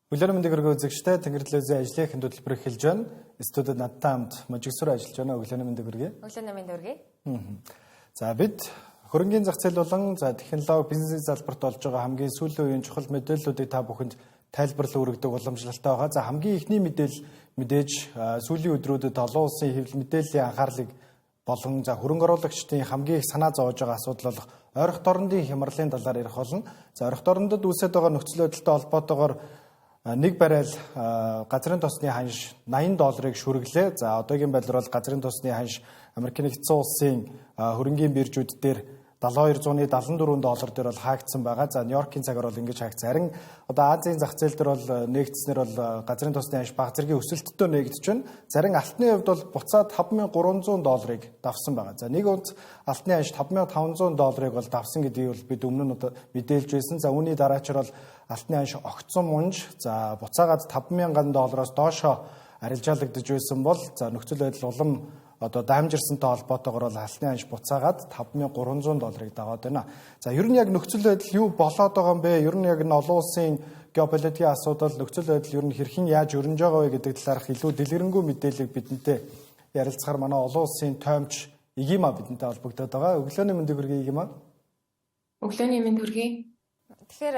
Өглөөний мэндийг өргөө үзэгчтэй Тэнгэр телевизийн ажлын хөтөлбөр эхэлж байна. Студид надтай хамт Можигсүр ажиллаж байна. Өглөөний мэндийг өргөе. Өглөөний мэндийг өргөе. За бид хөрөнгийн зах зээл болон технологи бизнесийн салбарт болж байгаа хамгийн сүүлийн үеийн чухал мэдээллүүдийг та бүхэнд тайлбарлан өргөдөг уламжлалтай байгаа. За хамгийн ихний мэдээж сүүлийн өдрүүдэд олон улсын хэвлэл мэдээллийн анхаарлыг болон хөрөнгө оруулагчдын хамгийн их санаа зовж байгаа асуудал болох ойрхон дорнодын хямралын талаар ярих болно. За ойрхон дорнодод үүсэж байгаа нөхцөл байдалтай холбоотойгоор нэг барайл газрын тосны ханш $80 шүргэлээ. За одоогийн байдлаар бол газрын тосны ханш Америкийн нэгдсэн улсын хөрөнгийн биржүүд дээр $774 дээр бол хаагдсан байгаа. За Нью-Йоркийн цагаар бол ингэж хаагдсан. Харин одоо Азийн зах зээл дээр бол нэгдснээр бол газрын тосны ханш бага зэргийн өсөлттэй нэгдэж байна. Зарим алтны хувьд бол буцаад $5,300 давсан байгаа. За нэг унц алтны ханш $5,500 бол давсан гэдгийг бол бид өмнө нь мэдээлж байсан. За үүний дараачаар бол алтны ханш огцон мунж за буцаагаад $5,000 доошоо арилжаалагдж байсан бол за нөхцөл байдал улам одоо дамжирсантай холбоотойгоор бол алтны ханш буцаагаад $5,300 даваад байна. За ер нь яг нөхцөл байдал юу болоод байгаа юм бэ? Ер нь яг олон улсын геополитикийн асуудал нөхцөл байдал ер нь хэрхэн яаж өрнөж байгаа вэ гэдэг талаарх илүү дэлгэрэнгүй мэдээллийг бидэнтэй ярилцахаар манай олон улсын тоомч Игима бидэнтэй холбогдоод байгаа. Өглөөний мэндийг хүргэе Игима. Өглөөний мэнд хүргэе. Тэгэхээр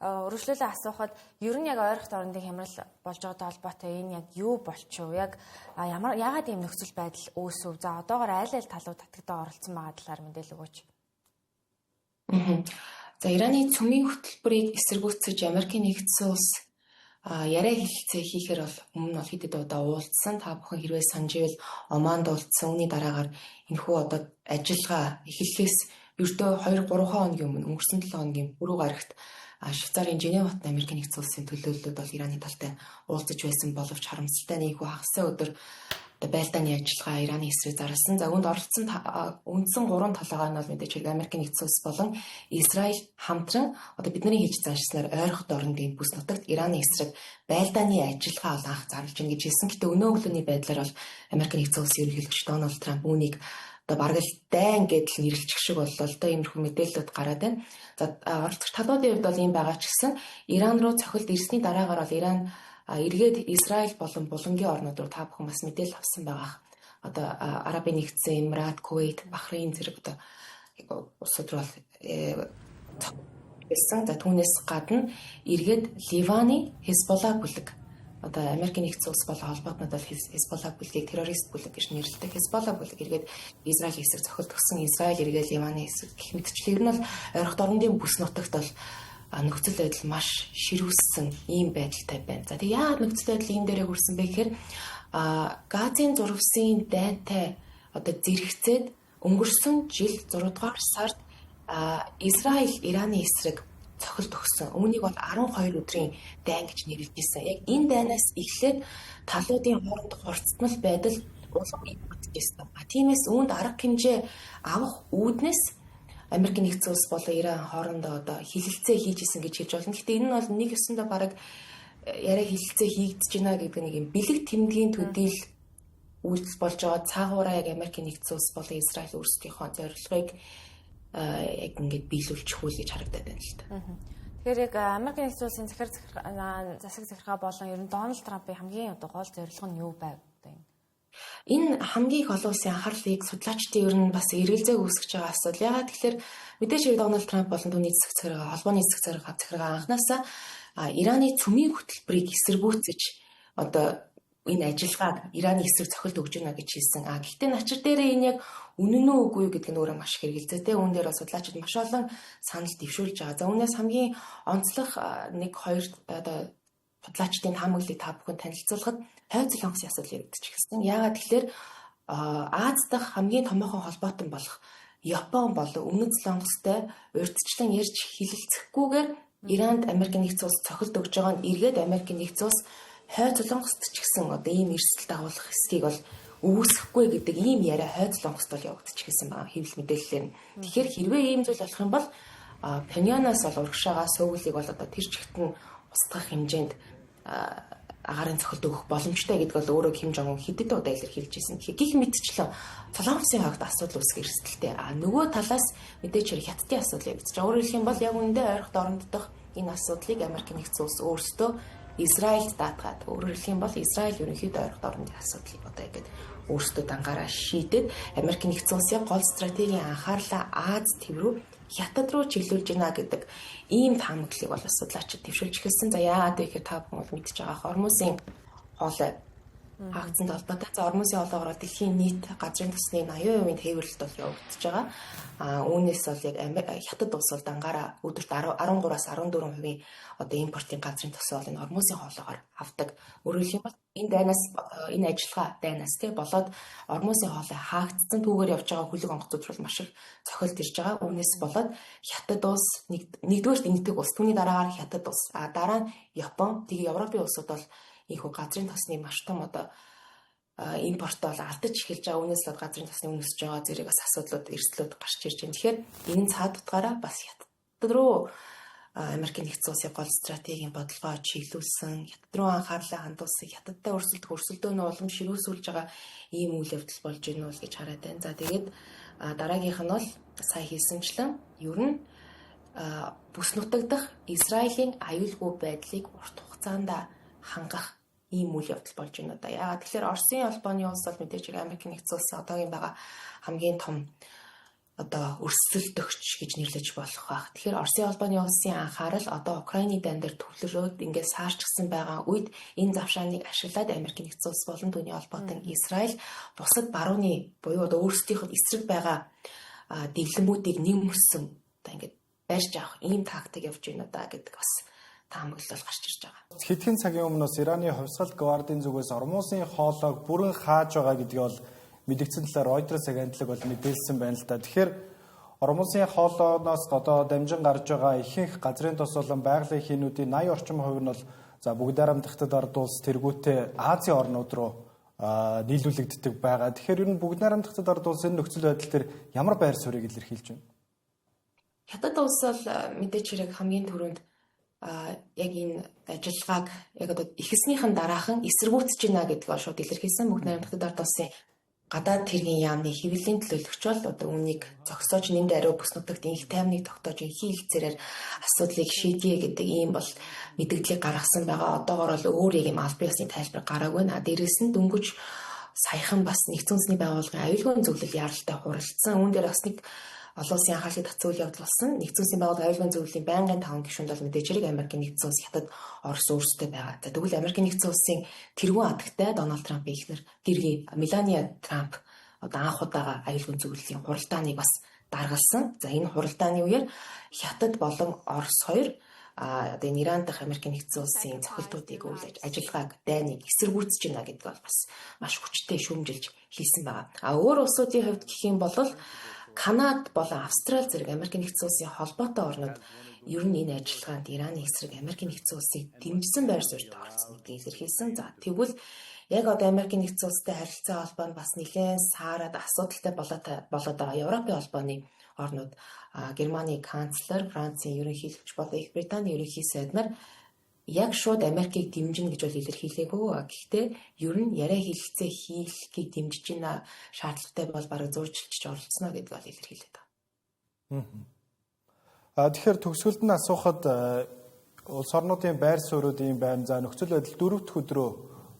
өргөжлөлөө асуухад ер нь яг ойрхон дорнодын хямрал болж байгаатай холбоотой энэ яг юу болчихв? Яг яагаад ийм нөхцөл байдал үүсв? За одоогоор аль талууд татгадаа оролцсон байгаа талаар мэдээлэл өгөөч. За Ираны цөмийн хөтөлбөрийг эсэргүүцэж Америкийн нэгдсэн улс яриа хэлэлцээ хийхээр бол өмнө бол хэдэд удаа уулзсан. Та бүхэн хэрвээ санаж ивэл Оманд уулзсан. Үүний дараагаар энэхүү одоо ажиллагаа эхлэлээс ердөө 2-3 хоногийн өмнө өнгөрсөн 7 хоногийн бүрүү гарагт Швейцарын Женевт Америкийн нэгдсэн улсын төлөөллөд бол Ираны талтай уулзаж байсан боловч харамсалтай нэг хагас өдөр байлдааны ажиллагаа Ираны эсрэг зарласан. За үүнд оролцсон үндсэн 3 талаагаар нь бол мэдээж хэрэг Америкийн нэгдсэн улс болон Израиль хамтран одоо бидний хийж заашснаар ойрхон дорнодын бүс нутагт Ираны эсрэг байлдааны ажиллагаа анх зарлж гин гэж хэлсэн. Гэтэ өнөө өглөөний байдлаар бол Америкийн нэгдсэн улсын ерөнхийлөгч Дональд Трамп үүнийг одоо бараг л дайн гэдэл нэрлэлчих шиг боллоо л да иймэрхүү мэдээлэлүүд гараад байна. За оролцогч талуудын хувьд бол ийм байгаа ч гэсэн Иран руу цохилт ирсний дараагаар бол Иран эргээд Израиль болон булангийн орнууд руу та бүхэн бас мэдээлэл авсан байгаа. Одоо Арабын нэгдсэн Эмират, Кувейт, Бахрейн зэрэг одоо улсууд руу болсон. За түүнээс гадна эргээд Ливаны Хезболла бүлэг одоо Америкийн нэгдсэн улс болон холбоотнууд бол Хезболла бүлгийг террорист бүлэг гэж нэрлэдэг. Хезболла бүлэг эргээд Израиль эсрэг цохилт өгсөн. Израиль эргээд Ливаны эсрэг гэх мэтчлэр нь бол ойрхон дорнодын бүс нутагт бол нөхцөл байдал маш ширүүссэн ийм байдалтай байна. За тэг яагаад нөхцөл байдал ийм дээрээ хүрсэн бэ гэхээр Газын зурвасын дайнтай одоо зэрэгцээд өнгөрсөн жил 6 дугаар сард Израиль Ираны эсрэг цохилт өгсөн. Үүнийг бол 12 өдрийн дайн гэж нэрлэж байсан. Яг энэ дайнаас эхлээд талуудын хоорондох хурцтмал байдал улам ийгдчихсэн. Тиймээс үүнд арга хэмжээ авах үүднээс Америкийн нэгдсэн улс болон Иран хоорондоо одоо хилэлцээ хийж исэн гэж хэлж болно. Гэхдээ энэ нь бол нэг ёсондоо бараг яриа хилэлцээ хийгдэж байна гэдэг нэг юм бэлэг тэмдгийн төдийл үйлдэл болж байгаа. Цаагаараа яг Америкийн нэгдсэн улс болон Израиль өөрсдийнхөө зорилгыг яг ингээд биелүүлчих үйл гэж харагдаад байна л да. Тэгэхээр яг Америкийн нэгдсэн улсын засаг захиргаа болон ер нь Дональд Трампын хамгийн одоо гол зорилго нь юу байв одоо юм? Энэ хамгийн их олон улсын анхаарлыг судлаачдын ер нь бас эргэлзээг үүсгэж байгаа асуудал. Яагаад тэгэхээр мэдээж хэрэг Дональд Трамп болон түүний засаг захиргаа холбооны засаг захиргаа анханасаа Ираны цөмийн хөтөлбөрийг эсэргүүцэж одоо энэ ажиллагааг Ираны эсрэг цохилт өгж байна гэж хэлсэн. Гэхдээ начир дээрээ энэ яг үнэн үү үгүй юу гэдэг нь өөрөө маш их хэрэгэлзээтэй. Үүн дээр бас судлаачид маш олон санал дэвшүүлж байгаа. За үүнээс хамгийн онцлог 1-2 одоо судлаачдын таамаглалыг та бүхэн танилцуулахад хойд солонгосын асуудал яригдчихсэн. Яагаад тэгэхээр Аз дахь хамгийн томоохон холбоотон болох Япон болон Өмнөд Солонгостой урьдчилан ярьж хилэлцэхгүйгээр Иранд Америкийн нэгдсэн улс цохилт өгж байгаа нь эргээд Америкийн нэгдсэн улс хойд солонгост ч гэсэн одоо ийм эрсдэл дагуулах хэсгийг бол үүсэхгүй гэдэг ийм яриа хойд солонгост бол явагдчихсан байгаа хэвлэл мэдээллээр. Тэгэхээр хэрвээ ийм зүйл болох юм бол Пхеньянаас бол урагшаага суугуулыг бол одоо тэр чигт нь устгах хэмжээнд агарын цохилт өгөх боломжтой гэдэг бол өөрөө Ким Жон Ун хэдэн удаа илэрхийлж ирсэн. Гэх мэтчлэн Солонгосын хойд асуудал үүсгэх эрсдэлтэй. Нөгөө талаас мэдээж хэрэг Хятадын асуудал явагдаж байгаа. Өөрөөр хэлэх юм бол яг үүндээ ойрхон дорнод дох энэ асуудлыг Америкийн нэгдсэн улс өөрсдөө Израильд даатгаад өөрөөр хэлэх юм бол Израиль ерөнхийдөө ойрхон орны асуудлыг одоо ингээд өөрсдөө дангаараа шийдээд Америк нэгдсэн улсын гол стратегийн анхаарлаа Аз төв рүү Хятад руу чиглүүлж байна гэдэг ийм таамаглалыг бол судлаачид дэвшүүлж эхэлсэн. За яагаад вэ гэхээр та бүхэн бол мэдчихэж байгаа Хормузын хоолой хаагдсан толботой. За Хормузын хоолойгоор дэлхийн нийт газрын тосны 80% тээвэрлэлт бол явагдаж байгаа. Үүнээс бол яг Хятад улс бол дангаараа өдөрт 13-аас 14% одоо импортын газрын тосоо бол энэ Хормузын хоолойгоор авдаг. Өөрөөр хэлбэл энэ ажиллагаа дайнаас болоод Хормузын хоолой хаагдсан түүгээр явж байгаа хөлөг онгоцууд бол маш их цохилт ирж байгаа. Үүнээс болоод Хятад улс нэгдүгээр энэтхэг улс, түүний дараагаар Хятад улс, дараа нь Япон, тэгээ Европын улсууд бол ийхүү газрын тосны маш том одоо импорт бол алдаж эхэлж байгаа. Үүнээс л газрын тосны үнэ өсөж байгаа зэрэг бас асуудлууд, эрсдлүүд гарч ирж байна. Тэгэхээр энэ цаад утгаараа бас Хятад руу Америк нэгдсэн улсын гол стратегийн бодлогоо чиглүүлсэн, Хятад руу анхаарлаа хандуулсан, Хятадтай өрсөлдөөний улам ширүүсүүлж байгаа ийм үйл явдал болж байна уу гэж хараад байна. За тэгээд дараагийнх нь бол сая хэлсэнчлэн ер нь бүс нутаг дахь Израилийн аюулгүй байдлыг урт хугацаанд хангах ийм үйл явдал болж байна да. Яагаад тэгэхээр Оросын албаны улс бол мэдээж Америк нэгдсэн улсын одоогийн байгаа хамгийн том одоо өрсөлдөгч гэж нэрлэж болох байх. Тэгэхээр Оросын албаны улсын анхаарал одоо Украины дайн дээр төвлөрөөд ингээд саарчсан байгаа үед энэ завшааныг ашиглаад Америк нэгдсэн улс болон түүний холбоотой Израиль бусад барууны буюу одоо өөрсдийнх нь эсрэг байгаа дэглэмүүдийг нэмсэн одоо ингээд барьж авах ийм тактик явж байна да гэдэг бас таамаглал гарч ирж байгаа. Хэдхэн цагийн өмнөөс Ираны хувьсгал гвардийн зүгээс Хормузын хоолойг бүрэн хааж байгаа гэдгийг бол мэдгдсэн талаар Reuters агентлаг бол мэдээлсэн байна л да. Тэгэхээр Хормузын хоолойноос одоо дамжин гарч байгаа ихэнх газрын тос болон байгалийн хийнүүдийн 80 орчим хувь нь бол за бүгд найрамдахтад ард улс тэргүүтээ Азийн орнууд руу нийлүүлэгддэг байгаа. Тэгэхээр ер нь бүгд найрамдахтад ард улсын нөхцөл байдал төр ямар байр суурийг илэрхийлж байна? Хятад улс бол мэдээж хэрэг хамгийн түрүүнд яг энэ ажиллагааг яг одоо ихэлснийхэн дараахан эсэргүүцэж байна гэдгийг шууд илэрхийлсэн. Бүгд найрамдахтад ард улсын гадаад хэргийн яамны хэвлэлийн төлөөлөгч бол одоо үүнийг зогсоож нэмд ариу бүс нутагт инх таймныг тогтоож инхий хэлцээрээр асуудлыг шийдье гэдэг ийм бол мэдээллийг гаргасан байгаа. Одоогоор бол өөр юм албан ёсны тайлбар гараагүй наа. Дээрээс нь дөнгөж саяхан бас нэгдсэн үндэсний байгууллагын аюулгүй зөвлөл яаралтай хуралдсан. Үүн дээр бас нэг олон улсын анхаарлыг татсан үйл явдал болсон. Нэгдсэн үндэсний байгууллагын аюулгүй зөвлөлийн байнгын таван гишүүнд бол мэдээж хэрэг Америк нэгдсэн улс Хятад Орос өөрсдөө байгаа. За тэгвэл Америк нэгдсэн улсын тэргүүн адагтай Дональд Трампын эхнэр гэргийн Мелания Трамп одоо анх удаага аюулгүй зөвлөлийн хуралдааныг бас даргалсан. За энэ хуралдааны үеэр Хятад болон Орос хоёр одоо энэ Иран дахь Америк нэгдсэн улсын цохилтуудыг үйл ажиллагааг дайныг эсэргүүцэж байна гэдэг бол бас маш хүчтэй шүүмжилж хэлсэн байгаа. Өөр улсуудын хувьд гэх юм бол Канада болон Австрали зэрэг Америк нэгдсэн улсын холбоотой орнууд ер нь энэ ажиллагаанд Ираны эсрэг Америк нэгдсэн улсыг дэмжсэн байр суурьд оролцсон гэдгийг илэрхийлсэн. За тэгвэл яг одоо Америк нэгдсэн улстай харилцаа холбоо нь бас нэлээд саарад асуудалтай болоод байгаа Европын холбооны орнууд Германы канцлер, Францын ерөнхийлөгч болон Их Британий ерөнхий сайд нар яг шууд Америкийг дэмжинэ гэж бол илэрхийлээгүй. Гэхдээ ер нь яриа хэлэлцээ хийхийг дэмжиж байна шаардлагатай бол бараг зурчилж оролцсноо гэдэг бол илэрхийлээд байгаа. Тэгэхээр төгсгөлд нь асуухад улс орнуудын байр суурьуд юм байна. За нөхцөл байдал 4 дахь өдрөө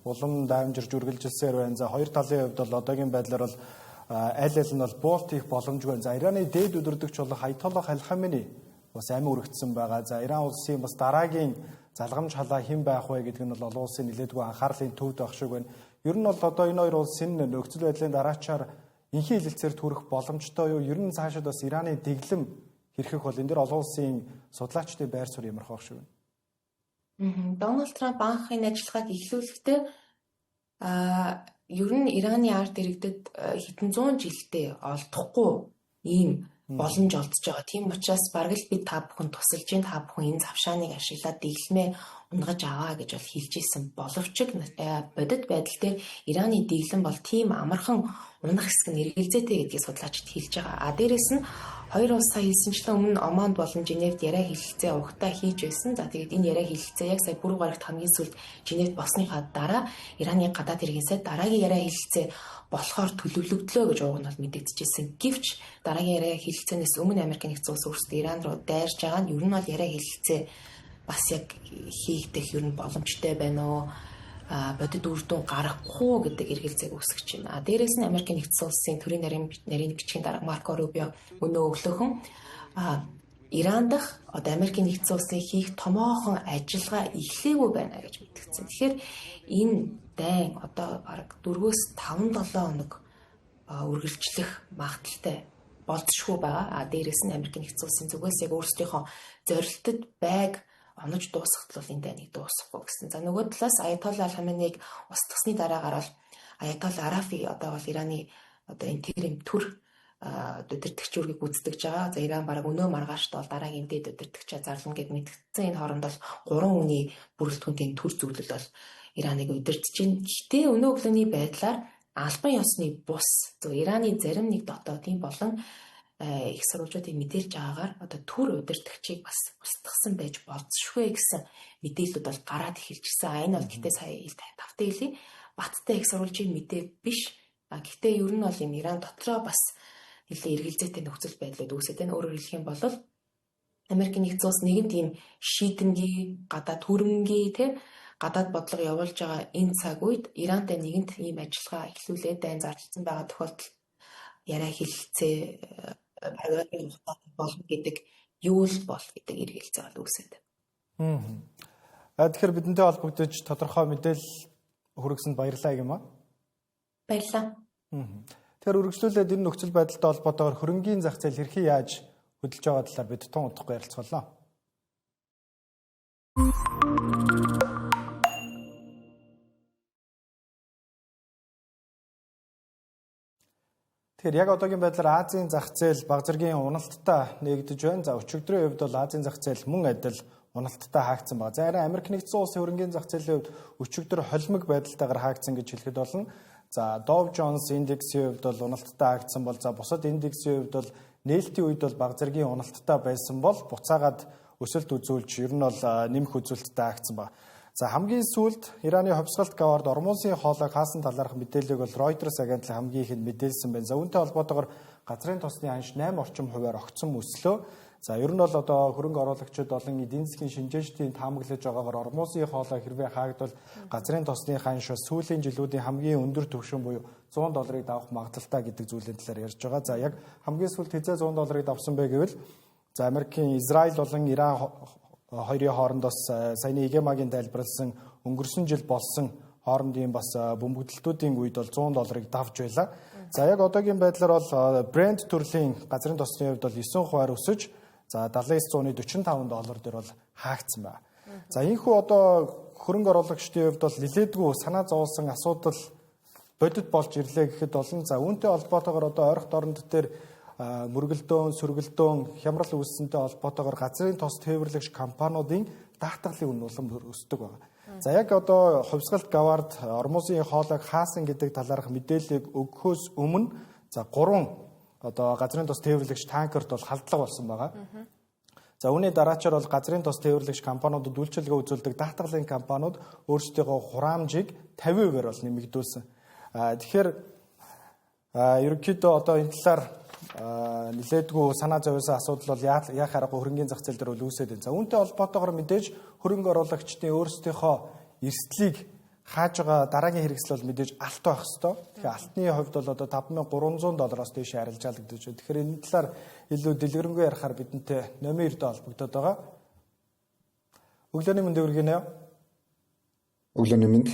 улам дамжирж үргэлжилсээр байна. За хоёр талын хувьд бол одоогийн байдлаар бол аль аль нь бол буурт хийх боломжгүй. За Ираны дээд өдөрдөгч болох Аятолла Али Хаменей бас амин өргөцсөн байгаа. За Иран улсын бас дараагийн залгамж халаа хэн байх вэ гэдэг нь бол олон улсын нэлээдгүй анхаарлын төвд байх шиг байна. Ер нь бол одоо энэ хоёр улсын нөхцөл байдлын дараачаар инхий хэлэлцээр төрөх боломжтой юу? Ер нь цаашид бас Ираны дэглэм хэрхэх бол энэ дэр олон улсын судлаачдын байр суурь ямархах шиг байна. Дональд Трамп анх энэ ажиллагааг эхлүүлэхдээ ер нь Ираны ард иргэдэд хэдэн зуун жилдээ олдохгүй ийм боломж олдож байгаа. Тийм учраас бараг л бид та бүхэн тусалж ин та бүхэн энэ завшааныг ашиглаад дэглэмээ унгаж аваа гэж бол хэлж исэн. Боловч бодит байдал дээр Ираны дэглэм бол тийм амархан унах хэсэг нь эргэлзээтэй гэдгийг судлаачид хэлж байгаа. Дээрээс нь хоёр улс сая хэлсэнчлэн өмнө Оманд болон Женевд яриа хэлэлцээ угтаа хийж байсан. За тэгээд энэ яриа хэлэлцээ яг сая бүрэн гарагт хамгийн сүүлд Женевд болсныхаа дараа Ираны гадаад хэргийн сайд дараагийн яриа хэлэлцээ болохоор төлөвлөгдлөө гэж уг нь бол мэдэгдэжсэн. Гэвч дараагийн яриа хэлэлцээнээс өмнө Америк нэгдсэн улс өөрсдөө Иран руу дайрж байгаа нь ер нь бол яриа хэлэлцээ бас яг хийгдэх ер нь боломжтой байна уу? Бодит үр дүн гарахгүй гэдэг эргэлзээг үүсгэж байна. Дээрээс нь Америкийн нэгдсэн улсын төрийн нарийн бичгийн дарга Марко Рубио өнөө өглөөхөн Иран дахь одоо Америкийн нэгдсэн улсын хийх томоохон ажиллагаа эхлэегүй байна гэж мэдгдсэн. Тэгэхээр энэ дайн одоо бараг 4-5-7 хоног үргэлжлэх магадaltaй болцшгүй байгаа. Дээрээс нь Америкийн нэгдсэн улсын зүгээс яг өөрсдийнхөө зорилтод байг онож дуусгахад бол энэ дайныг дуусгахгүй гэсэн. За нөгөө талаас Аятолла Хаменеиг устгасны дараагаар бол Аятолла Арафи одоо бол Ираны одоо интерим төр удирдагч үүргийг гүйцэтгэж байгаа. За Иран бараг өнөө маргаашд бол дараагийн дээд удирдагчаа зарлана гэд мэдгдсэн. Энэ хооронд бол 3 хүний бүрэлдэхүүнтэй төр зөвлөл бол Ираныг удирдах чинь. Гэхдээ өнөө өглөөний байдлаар албан ёсны бус зөв Ираны зарим нэг дотоодын болон их сурвалжуудыг мэдээлж байгаагаар одоо төр удирдагчийг бас устгасан байж болзошгүй гэсэн мэдээлэлүүд бол гараад эхэлж гисэн. Энэ бол гэхдээ сая тавтай хэлий Баттай их сурвалжийн мэдээ биш. Гэхдээ ер нь бол юм Иран дотроо бас нэлээд эргэлзээтэй нөхцөл байдлууд үүсэж байна. Өөрөөр хэлэх юм бол Америкийн нэгдсэн улс нэгэн тийм шийдэмгий, гадаад хөрөнгөний гадаад бодлого явуулж байгаа энэ цаг үед Ирантай нэгэнт ийм ажиллагаа эхлүүлээд дайн зарласан байгаа тохиолдолд яриа хэлэлцээ болно гэдэг юу л бол гэдэг эргэлзээ бол үүсэт. Тэгэхээр бидэнтэй холбогдож тодорхой мэдээлэл хүргэсэнд баярлалаа юм аа. Баярлалаа. Тэгэхээр үргэлжлүүлээд энэ нөхцөл байдалтай холбоотойгоор хөрөнгийн зах зээл хэрхэн яаж хөдөлж байгаа талаар бид тун удахгүй ярилцгаалаа. Тэгэхээр яг одоогийн байдлаар Азийн зах зээл бага зэргийн уналттай нэгдэж байна. За өчигдрийн хувьд бол Азийн зах зээл мөн адил уналттай хаагдсан байна. За харин Америк нэгдсэн улсын хөрөнгийн зах зээлийн хувьд өчигдөр холимог байдалтайгаар хаагдсан гэж хэлэхэд болно. За Dow Jones индексийн хувьд бол уналттай хаагдсан бол за бусад индексийн хувьд бол нээлтийн үед бол бага зэргийн уналттай байсан бол буцаагаад өсөлт үзүүлж ер нь бол нэмэх үзүүлэлттэй хаагдсан байна. За хамгийн сүүлд Ираны ховсгалт гавард ормуусын хоолойг хаасан талаарх мэдээллийг бол Reuters агентлаг хамгийн ихэнд мэдээлсэн байна. За үүнтэй холбоотойгоор газрын тосны ханш 8 орчим хувиар огцсон өслөө. За ер нь бол одоо хөрөнгө оруулагчид болон эдийн засгийн шинжээчдийн таамаглаж байгаагаар ормуусын хоолой хэрвээ хаагдвал газрын тосны ханш сүүлийн жилүүдийн хамгийн өндөр түвшин буюу $100 давах магадлалтай гэдэг зүйлийн талаар ярьж байгаа. За яг хамгийн сүүлд хэзээ $100 давсан бэ гэвэл за Америкийн Израиль болон Иран хоёрын хоорондоос саяны Игемагийн тайлбарласан өнгөрсөн жил болсон хоорондын бас бөмбөгдөлтүүдийн үед бол $100 давж байлаа. За яг одоогийн байдлаар бол Brent төрлийн газрын тосны хувьд бол 9% өсөж за $79.45 дээр бол хаагдсан байна. За энэхүү одоо хөрөнгө оруулагчдын хувьд бол нэлээдгүй санаа зовсон асуудал бодит болж ирлээ гэхэд олон. За үүнтэй холбоотойгоор одоо ойрхон дорнод дээр мөргөлдөөн, сүргэлдөөн, хямрал үүссэнтэй холбоотойгоор газрын тос тээвэрлэгч компаниудын даатгалын үн улам өсдөг байна. За яг одоо ховсгалт гавард ормуусын хоолойг хаасан гэдэг талаарх мэдээллийг өгөхөөс өмнө за 3 одоо газрын тос тээвэрлэгч танкерт бол халдлага болсон байгаа. За үүний дараачаар бол газрын тос тээвэрлэгч компаниудад үйлчилгээ үзүүлдэг даатгалын компаниуд өөрсдийнхөө хураамжийг 50%-аар бол нэмэгдүүлсэн. Тэгэхээр ерөнхийдөө одоо энэ талаар нэлээдгүй санаа зовсон асуудал бол яах аргагүй хөрөнгөний зах зээл дээр бол үүсээд байна. За үүнтэй холбоотойгоор мэдээж хөрөнгө оруулагчдын өөрсдийнхөө эрсдлийг хааж байгаа дараагийн хэрэгсэл бол мэдээж алт байх хэвээр. Тэгэхээр алтны хувьд бол одоо $5,300-оос дээш арилж алгадж байна. Тэгэхээр энэ талаар илүү дэлгэрэнгүй ярихаар бидэнтэй номын 9-д холбогдоод байгаа. Өглөөний мэнд хүргэнэ. Өглөөний мэнд.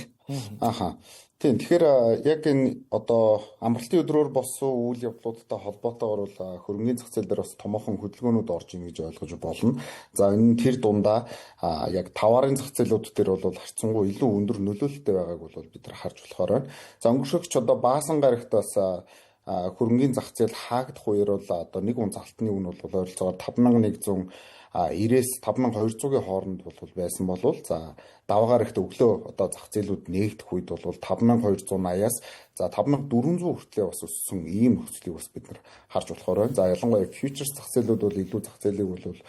Ааха. Тийм. Тэгэхээр яг энэ одоо амралтын өдрөөр болсон үйл явдлуудтай холбоотойгоор бол хөрөнгөний зах зээл дээр бас томоохон хөдөлгөөнүүд орж ийн гэж ойлгож болно. За энэ тэр дундаа яг товарын зах зээлүүд дээр бол харьцангуй илүү өндөр нөлөөлөлттэй байгааг бол бид нар харж болохоор байна. За өнгөрсөгч одоо баасан гарагт бас хөрөнгөний зах зээл хаагдах үеэр бол одоо нэг унц алтны үн бол ойролцоогоор 5,190-ээс 5,200-ийн хооронд бол байсан болвол за даваагаар ихт өглөө одоо зах зээлүүд нээгдэх үед бол 5,280-аас за 5,400 хүртлээр бас өссөн ийм нөхцөлийг бас бид нар харж болохоор байна. За ялангуяа фьючерс зах зээлүүд бол илүү зах зээлийг бол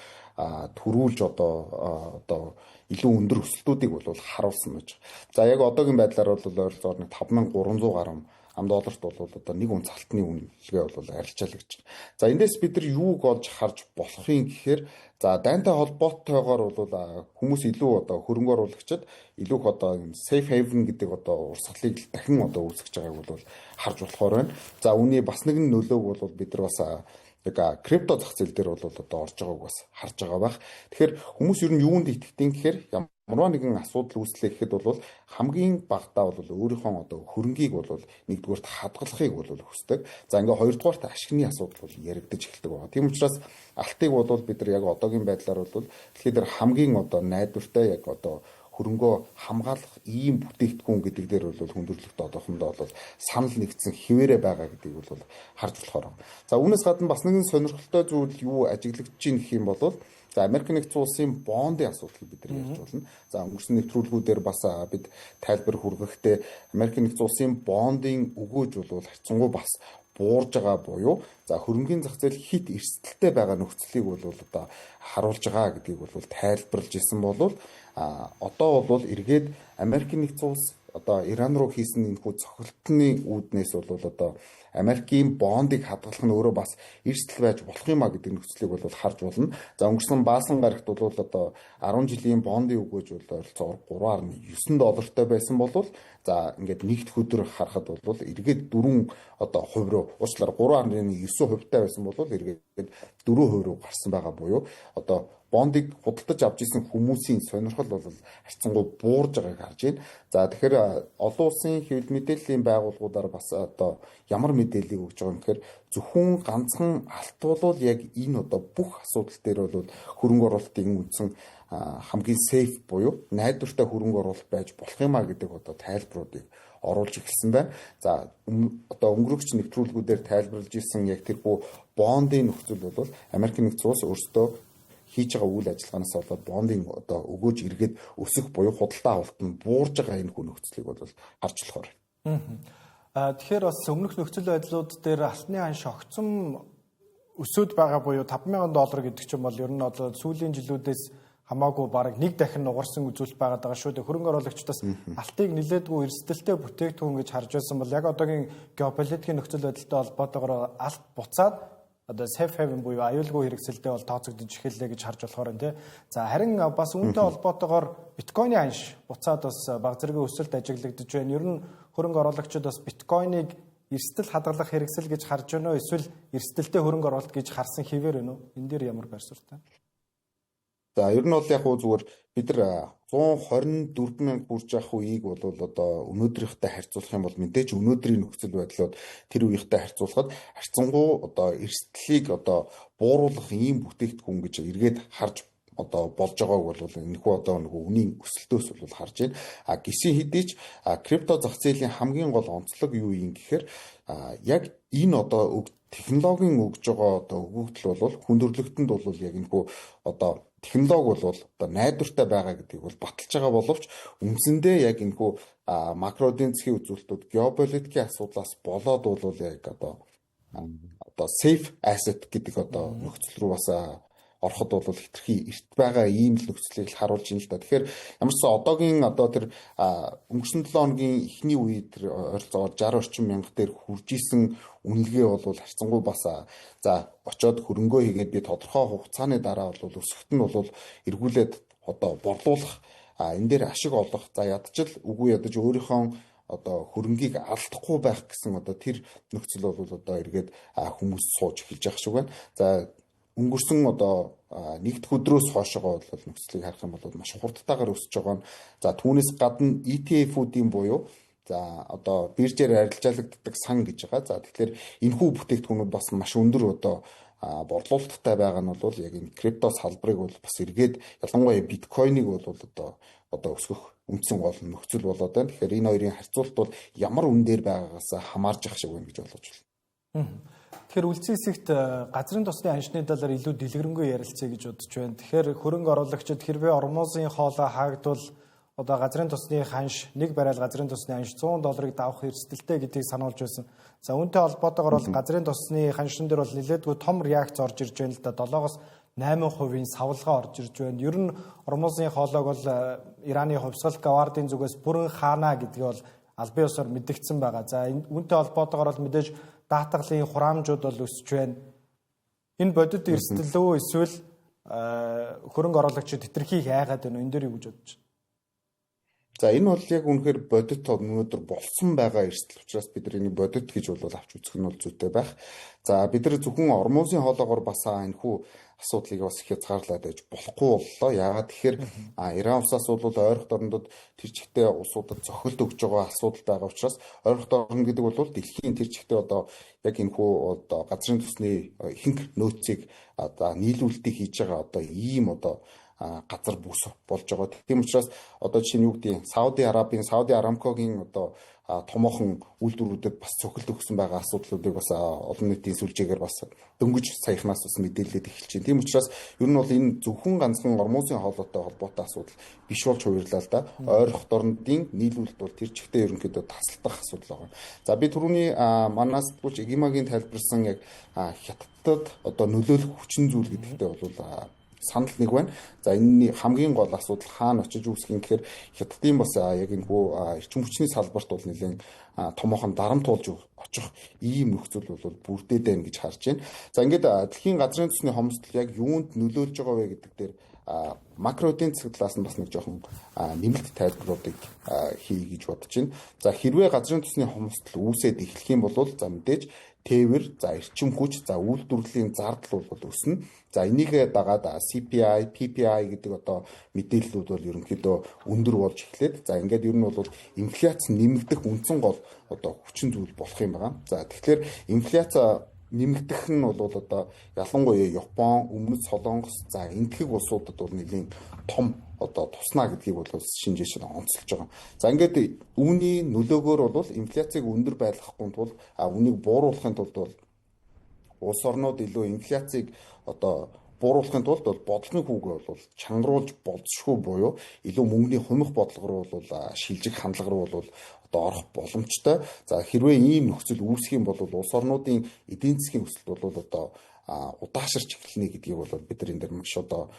төрүүлж одоо илүү өндөр өсөлтүүдийг бол харуулсан байж. За яг одоогийн байдлаар бол ойролцоогоор 5,300 гаруй $1 бол одоо нэг унц алтны үнэлгээ бол арилжаал гэж байна. За эндээс бид нар юуг олж харж болохын гэхээр за дайнтай холбоотойгоор бол хүмүүс илүү одоо хөрөнгө оруулагчид илүү их одоо safe haven гэдэг одоо урсгалыг дахин одоо үүсгэж байгааг бол харж болохоор байна. За үүний бас нэгэн нөлөөг бол бид нар бас яг крипто зах зээл дээр бол одоо орж байгааг бас харж байгаа байх. Тэгэхээр хүмүүс ер нь юунд итгэдэг гэхээр ямар нэгэн асуудал үүслэх гэхэд бол хамгийн багтаа бол өөрийнхөө одоо хөрөнгийг бол нэгдүгээрт хадгалахыг бол хүсдэг. За ингээ хоёрдугаарт ашигны асуудал бол яригдаж эхэлдэг байгаа. Тийм учраас алтыг бол бид нар яг одоогийн байдлаар бол тэгэхээр хамгийн одоо найдвартай яг одоо хөрөнгөө хамгаалах ийм бүтээгдэхүүн гэдэг дээр бол хүндрэлт одоохондоо бол санал нэгдсэн хിവэрэ байгаа гэдгийг бол харж болохоор байна. За үүнээс гадна бас нэгэн сонирхолтой зүйл юу ажиглагдж байна гэх юм бол за Америк нэгдсэн улсын бондын асуудлыг бид нар ярьж болно. За өнгөрсөн нэвтрүүлгүүдээр бас бид тайлбар хүргэхдээ Америк нэгдсэн улсын бондын өгөөж бол харьцангуй бас буурж байгаа буюу за хөрөнгөний зах зээл хит эрсдэлтэй байгаа нөхцөлийг бол одоо харуулж байгаа гэдгийг бол тайлбарлаж исэн бол одоо бол эргээд Америк нэгдсэн улс одоо Иран руу хийсэн энэ хүү цохилтны үүднээс бол одоо Америкийн бондыг хадгалах нь өөрөө бас эрсдэл байж болох юм а гэдэг нөхцөлийг бол харж болно. За өнгөрсөн баасан гарагт бол одоо 10 жилийн бондын өгөөж бол ойролцоогоор $3.9 байсан бол за ингээд нэгд өдөр харахад бол эргээд 4 одоо хувь руу уучлаарай 3.9% байсан бол эргээд 4% руу гарсан байгаа буюу одоо бондыг худалдаж авч исэн хүмүүсийн сонирхол бол харьцангуй буурж байгааг харж байна. За тэгэхээр олон улсын хэвлэл мэдээллийн байгууллагуудаар бас одоо ямар мэдээллийг өгж байгаа юм гэхээр зөвхөн ганцхан алт бол яг энэ одоо бүх асуудал дээр бол хөрөнгө оруулалтын үндсэн хамгийн сейф буюу найдвартай хөрөнгө оруулалт байж болох юм а гэдэг одоо тайлбаруудыг оруулж эхэлсэн байна. За одоо өнгөрөгч нэвтрүүлгүүдээр тайлбарлаж исэн яг тэрхүү бондын нөхцөл бол Америк нэгдсэн улс өөрсдөө хийж байгаа үйл ажиллагаанаас болоод бондын одоо өгөөж эргээд өсөх буюу худалдаа авалт нь буурж байгаа энэ хүн нөхцөлийг бол харж болохоор байна. Тэгэхээр бас өмнөх нөхцөл байдлууд дээр алтны анш огцом өсөд байгаа буюу $5,000 гэдэг ч юм бол ер нь одоо сүүлийн жилүүдээс хамаагүй бараг нэг дахин нугарсан үзүүлэлт байгаад байгаа шүү дээ. Хөрөнгө оруулагчдаас алтыг нэлээдгүй эрсдэлтэй бүтээгдэхүүн гэж харж байсан бол яг одоогийн геополитикийн нөхцөл байдалтай холбоотойгоор алт буцаад одоо safe haven буюу аюулгүй хэрэгсэлтэй бол тооцогдож эхэллээ гэж харж болохоор юм тий. За харин бас үүнтэй холбоотойгоор биткойны анш буцаад бас баг зэргийн өсөлт ажиглагдж байна. Ер нь хөрөнгө оруулагчид бас биткойныг эрсдэл хадгалах хэрэгсэл гэж харж байна уу? Эсвэл эрсдэлтэй хөрөнгө оруулалт гэж харсан хэвээр байна уу? Энэ дээр ямар байр суурьтай? За ер нь бол яг уу зүгээр бид нар 124,000 хүрч явах үеийг бол одоо өнөөдрийнхтэй харьцуулах юм бол мэдээж өнөөдрийн нөхцөл байдлууд тэр үеийнхтэй харьцуулахад харьцангуй одоо эрсдлийг одоо бууруулах ийм бүтээгдэхүүн гэж эргээд харж одоо болж байгааг бол энэхүү одоо нэг үнийн өсөлтөөс бол харж байна. Гисэн хэдий ч крипто зах зээлийн хамгийн гол онцлог юу юм гэхээр яг энэ одоо технологийн өгж байгаа одоо өгөгдөл бол хүндрэлтэнд бол яг энэхүү одоо технологи бол одоо найдвартай байгаа гэдгийг бол баталж байгаа боловч үндсэндээ яг энэхүү макро эдийн засгийн үзүүлэлтүүд геополитикийн асуудлаас болоод бол яг одоо safe asset гэдэг одоо нөхцөл рүү бас ороход бол хэтэрхий эрт байгаа ийм л нөхцөлийг харуулж байна л да. Тэгэхээр ямар ч сан одоогийн одоо тэр өнгөрсөн 7 хоногийн эхний үед тэр ойролцоогоор 60 орчим мянга дээр хүрж исэн үнэлгээ бол харьцангуй бас за очоод хөрөнгөө хийгээд би тодорхой хугацааны дараа бол өсөлт нь бол эргүүлээд одоо борлуулах энэ дээр ашиг олох за ядчил үгүй ядаж өөрийнхөө одоо хөрөнгийг алдахгүй байх гэсэн одоо тэр нөхцөл бол одоо эргээд хүмүүс сууж эхэлж явах шиг байна. За өнгөрсөн одоо нэгд өдрөөс хойшоо бол нөхцөлийг харах юм бол маш хурдтайгаар өсөж байгаа нь. За түүнээс гадна ETF-үүдийн буюу за одоо биржээр арилжаалагддаг сан гэж байгаа. За тэгэхээр энэхүү бүтээгдэхүүнүүд бас маш өндөр одоо борлуулалттай байгаа нь бол яг энэ крипто салбарыг бол бас эргээд ялангуяа биткойныг бол одоо өсгөх үндсэн гол нөхцөл болоод байна. Тэгэхээр энэ хоёрын харьцуулалт бол ямар үн дээр байгаагаас хамаарж ах шиг байна гэж болгож байна. Тэгэхээр үлцэн хэсэгт газрын тосны аншны талаар илүү дэлгэрэнгүй ярилцъя гэж бодож байна. Тэгэхээр хөрөнгө оруулагчид хэрвээ ормозын хоолой хаагдвал одоо газрын тосны ханш нэг барайл газрын тосны ханш $100-ыг давах эрсдэлтэй гэдгийг сануулж байсан. За үүнтэй холбоотойгоор бол газрын тосны ханшин дээр бол нэлээдгүй том реакц орж ирж байна л да. 7-оос 8% савлгаа орж ирж байна. Ер нь ормозын хоолойг бол Ираны хувьсгал Гавардын зүгээс бүрэн хаана гэдгийг бол албан ёсоор мэдэгдсэн байгаа. За үүнтэй холбоотойгоор бол мэдээж даатгалын хураамжууд бол өсөж байна. Энэ бодит эрсдэл үү эсвэл хөрөнгө оруулагчид хэтэрхийх айгаад байна уу? Энэ дээр юу гэж бодож байна? За энэ бол яг үнэхээр бодит өнөөдөр болсон байгаа эрсдэл учраас бид энийг бодит гэж бол авч үзэх нь бол зүйтэй байх. За бид нар зөвхөн ормозын хоолоогоор бас энэхүү асуудлыг бас их хязгаарлаад байж болохгүй боллоо. Яагаад тэгэхээр Иран улсаас бол ойролт орнуудад тэр чигтээ улсуудад цохилт өгж байгаа асуудал байгаа учраас ойролт орн гэдэг бол дэлхийн тэр чигтээ одоо яг энэхүү одоо газрын төсний ихэнх нөөцийг одоо нийлүүлэлтийг хийж байгаа одоо ийм одоо газар бүс болж байгаа. Тийм учраас одоо жишээ нь юу гэдэг Сауди Арамкогийн одоо томоохон үйлдвэрүүдэд бас цохилт өгсөн байгаа асуудлуудыг бас олон нийтийн сүлжээгээр бас дөнгөж саяхнаас бас мэдээлэлд эхэлж байна. Тийм учраас ер нь бол энэ зөвхөн ганцхан ормозын хоолойтой холбоотой асуудал биш болж хувирлаа л да. Ойролт орнуудын нийлүүлэлт бол тэр чигтээ ерөнхийдөө тасалдах асуудал байна. За би түрүүний манаас тгүүлч Эгимагийн тайлбарсан яг хятадд одоо нөлөөлөх хүчин зүйл гэдэгтээ бол санал нэг байна. За энэний хамгийн гол асуудал хаана очиж үүсгэх юм гэхээр хятадын бас яг энэ эрчим хүчний салбарт бол нэлээд томоохон дарамт туулж очих ийм нөхцөл бол бүрдээд байна гэж харж байна. За ингээд дэлхийн газрын төсний хомсдол яг юунд нөлөөлж байгаа вэ гэдэг дээр макро эдийн засаг талаас нь бас нэг жоохон нэмэлт тайлбаруудыг хий гэж бодож байна. За хэрвээ газрын төсний хомсдол үүсээд эхлэх юм бол за мэдээж тээвэр, за эрчим хүч, за үйлдвэрлэлийн зардал бол өснө. За энийгээ дагаад CPI, PPI гэдэг одоо мэдээллүүд бол ерөнхийдөө өндөр болж эхлээд за ингээд ер нь бол инфляц нэмэгдэх үндсэн гол одоо хүчин зүйл болох юм байна. За тэгэхээр инфляц нэмэгдэх нь бол одоо ялангуяа Япон, Өмнөд Солонгос, за энэтхэг улсуудад бол нэлийн том одоо туснаа гэдгийг бол шинжээч онцолж байгаа. За ингээд үүний нөлөөгөөр бол инфляцийг өндөр байлгахгүй тул үнийг бууруулахын тулд бол улс орнууд илүү инфляцийг одоо бууруулахын тулд бол бодлогын хүүгээ бол чангаруулж болзошгүй буюу илүү мөнгөний хумих бодлого руу бол шилжих хандлага руу бол одоо орох боломжтой. За хэрвээ ийм нөхцөл үүсэх юм бол улс орнуудын эдийн засгийн өсөлт бол одоо удаашрч эхэлнэ гэдгийг бол бид нар энэ дэр маш одоо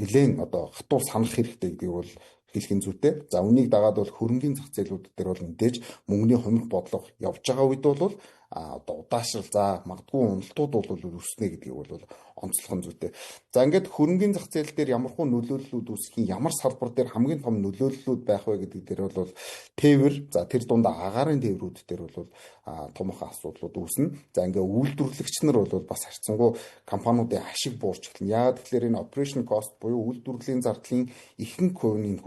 нэлээд одоо хатуу санах хэрэгтэй гэдгийг бол хэлхэн зүйтэй. За үнийг дагаад бол хөрөнгөний зах зээлүүд дээр бол мэдээж мөнгөний хумих бодлого явж байгаа үед бол одоо удаашрал за магадгүй уналтууд бол өснө гэдгийг бол онцлох нь зүйтэй. За ингээд хөрөнгөний зах зээл дээр ямархуу нөлөөллүүд үүсэх ямар салбар дээр хамгийн том нөлөөллүүд байх вэ гэдэг дээр бол тээвэр за тэр дундаа агаарын тээврүүд дээр бол томоохон асуудлууд үүснэ. За ингээд үйлдвэрлэгч нар бол бас харьцангуй компаниудын ашиг буурч эхэлнэ. Яагаад тэгэхээр энэ operation cost буюу үйлдвэрлэлийн зардлын ихэнх хувь нь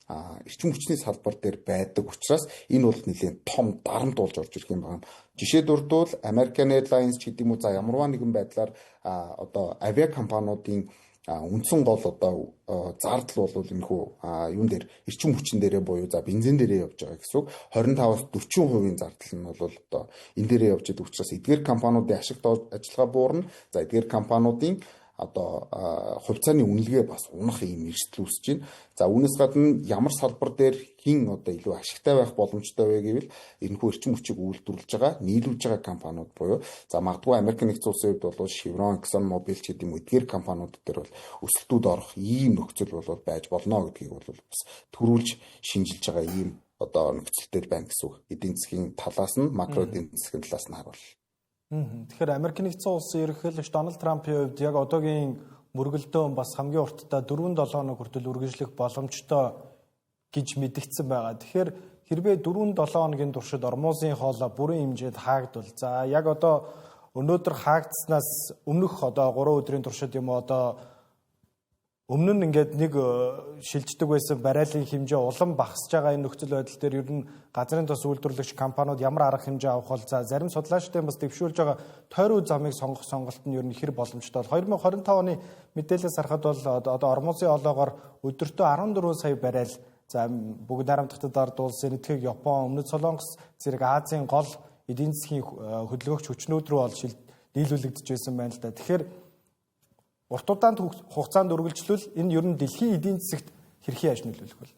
эрчим хүчний салбар дээр байдаг учраас энэ бол нэлээд том дарамт болж орж ирэх юм байна. Жишээ дурдвал American Airlines ч гэдэг юм уу за ямарваа нэгэн байдлаар одоо авиа компаниудын үндсэн гол одоо зардал бол энэхүү юун дээр эрчим хүчин дээрээ буюу за бензин дээрээ явж байгаа гэсэн үг 25-аас 40% зардал нь бол одоо энэ дээрээ явж байгаа учраас эдгээр компаниудын ашигт ажиллагаа буурна. За эдгээр компаниудын одоо хувьцааны үнэлгээ бас унах юм эрсдэл үүсэж байна. За үүнээс гадна ямар салбар дээр хин одоо илүү ашигтай байх боломжтой вэ гэвэл энэхүү эрчим хүчийг үйлдвэрлэж байгаа, нийлүүлж байгаа компаниуд буюу за магадгүй Америк нэгдсэн улсын хувьд бол Chevron, ExxonMobil ч гэдэг юм эдгээр компаниуд дээр бол өсөлтүүд орох ийм нөхцөл бол байж болно гэдгийг бол бас төрүүлж шинжилж байгаа ийм одоо нөхцөлтэй байна гэсэн үг. Эдийн засгийн талаас нь макро эдийн засгийн талаас нь харуул. Тэгэхээр Америк нэгдсэн улсын ерөнхийлөгч Дональд Трампын хувьд яг одоогийн мөргөлдөөн бас хамгийн уртдаа 4-7 хоног хүртэл үргэлжлэх боломжтой гэж мэдэгдсэн байгаа. Тэгэхээр хэрвээ 4-7 хоногийн туршид ормозын хоолой бүрэн хэмжээнд хаагдвал за яг одоо өнөөдөр хаагдсанаас өмнөх одоо 3 өдрийн туршид юм одоо өмнө нь ингээд нэг шилждэг байсан барайлын хэмжээ улам багасж байгаа энэ нөхцөл байдал дээр ер нь газрын тос үйлдвэрлэгч компаниуд ямар арга хэмжээ авах бол за зарим судлаачдын бас дэвшүүлж байгаа тойруу замыг сонгох сонголт нь ер нь хэр боломжтой бол 2025 оны мэдээлэлээс харахад бол одоо ормозын олоогоор өдөртөө 14 сая барайл за бүгд найрамдахтад ард улс энэтхэг Япон, Өмнөд Солонгос зэрэг Азийн гол эдийн засгийн хөдөлгөөгч хүчнүүд рүү бол нийлүүлэгдэж байсан байна л да. Тэгэхээр урт удаан хугацаанд үргэлжлүүл энэ ер нь дэлхийн эдийн засагт хэрхэн яаж нөлөөлөх вэ?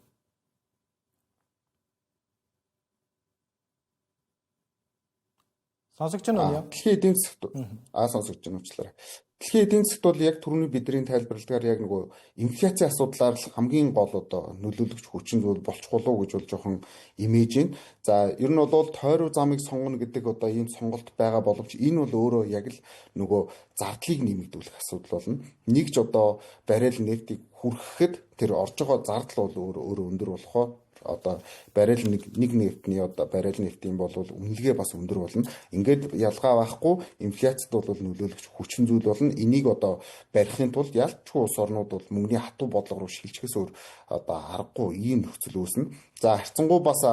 Сонсогч нь юу? Дэлхийн эдийн засагт сонсогч нь уучлаарай. Дэлхийн эдийн засгт бол яг түрүүний бидний тайлбарладгаар яг нөгөө инфляцийн асуудлаар л хамгийн гол одоо нөлөөлөгч хүчин зүйл болчих болов уу гэж бол жоохон имэж байна. За ер нь бол тойруу замыг сонгоно гэдэг одоо ийм сонголт байгаа боловч энэ бол өөрөө яг л нөгөө зардлыг нэмэгдүүлэх асуудал болно. Нэгж одоо баррел нефтийг хүргэхэд тэр орж байгаа зардал бол өөрөө өндөр болохоо одоо баррел нэг нефтний одоо баррел нефтийн бол үнэлгээ бас өндөр болно. Ингээд ялгаа байхгүй инфляцид бол нөлөөлөгч хүчин зүйл болно. Энийг одоо барихын тулд ялчгүй улс орнууд бол мөнгөний хатуу бодлого руу шилжихээс өөр одоо аргагүй ийм нөхцөл үүснэ. За харьцангуй бас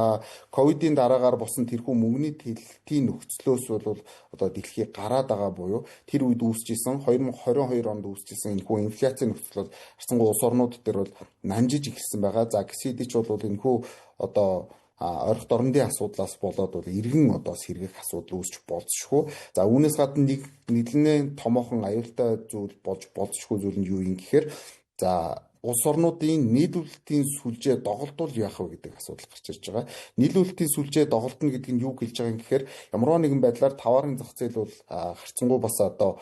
ковидын дараагаар босон тэрхүү мөнгөний тэлэлтийн нөхцлөөс бол одоо дэлхий гараад байгаа буюу тэр үед үүсчихсэн 2022 онд үүсчихсэн энэхүү инфляцийн нөхцөл бол харьцангуй улс орнууд дээр бол нанжиж эхэлсэн байгаа. За гэсэдий ч бол энэхүү одоо орхит орондын асуудлаас болоод бол иргэн одоо сэргэх асуудал үүсч болзошгүй. За үүнээс гадна нэг нэлээд томоохон аюултай зүйл болж болзошгүй зүйл нь юу юм гэхээр за улс орнуудын нийлүүлэлтийн сүлжээ доголдвол яах вэ гэдэг асуудал гарч ирж байгаа. Нийлүүлэлтийн сүлжээ доголдно гэдэг нь юу гэлж байгаа юм гэхээр ямар нэгэн байдлаар товарын зах зээл бол харьцангуй бас одоо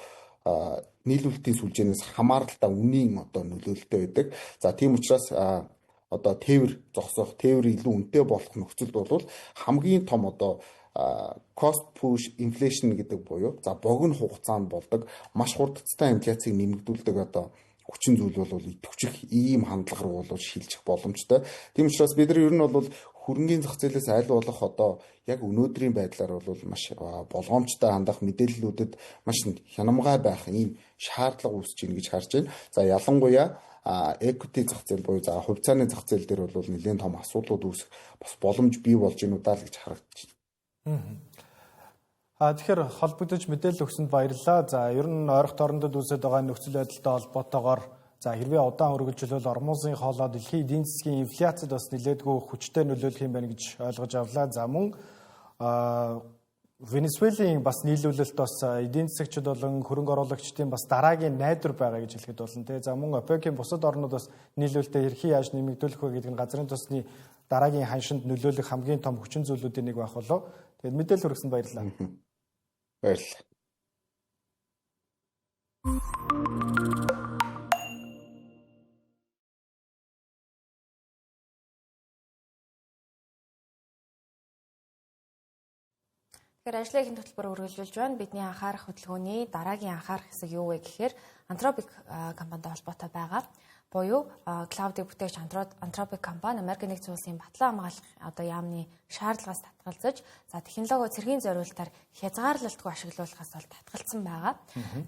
нийлүүлэлтийн сүлжээнээс хамааралтай үнийн одоо нөлөөлөлтөй байдаг. За тийм учраас одоо тээвэр зогсоох, тээвэр илүү үнэтэй болох нөхцөлд бол хамгийн том одоо cost push inflation гэдэг буюу за богино хугацаанд болдог маш хурдцтай инфляцийг нэмэгдүүлдэг одоо хүчин зүйл бол идэвхжих ийм хандлага руу бол шилжих боломжтой. Тийм учраас бид нар ер нь бол хөрөнгийн зах зээлээс аль болох одоо яг өнөөдрийн байдлаар бол маш болгоомжтой хандах мэдээллүүдэд маш хянамгай байх ийм шаардлага үүсэж байна гэж харж байна. За ялангуяа equity зах зээл буюу за хувьцааны зах зээл дээр бол нэлээд том асуудлууд үүсэх бас боломж бий болж байна удаа л гэж харагдаж байна. Тэгэхээр холбогдож мэдээлэл өгсөнд баярлалаа. За ер нь ойрхон орондод үүсэж байгаа нөхцөл байдалтай холбоотойгоор за хэрвээ удаан үргэлжлүүл Ормозын хоолой дэлхийн эдийн засгийн инфляцид бас нэлээдгүй хүчтэй нөлөөлөх юм байна гэж ойлгож авлаа. За мөн Венесуелийн бас нийлүүлэлт бас эдийн засагчид болон хөрөнгө оруулагчдын бас дараагийн найдвар байгаа гэж хэлэхэд болно те. За мөн ОПЕК-ийн бусад орнууд бас нийлүүлэлтээ хэрхэн яаж нэмэгдүүлэх вэ гэдэг нь газрын тосны дараагийн ханшинд нөлөөлөх хамгийн том хүчин зүйлүүдийн нэг байх болов. Тэгээд мэдээлэл хүргэсэнд баярлалаа. Баярлалаа. Тэгэхээр ажлын ихэнх хөтөлбөр үргэлжлүүлж байна. Бидний анхаарах хөтөлбөрийн дараагийн анхаарах хэсэг юу вэ гэхээр Anthropic компанитай холбоотой байгаа. Буюу клаудыг бүтээгч Anthropic компани Америкийн нэгдсэн улсын батлан хамгаалах одоо яамны шаардлагаас татгалзаж за технологи цэргийн зориулалтаар хязгаарлалтгүй ашиглуулахаас бол татгалцсан байгаа.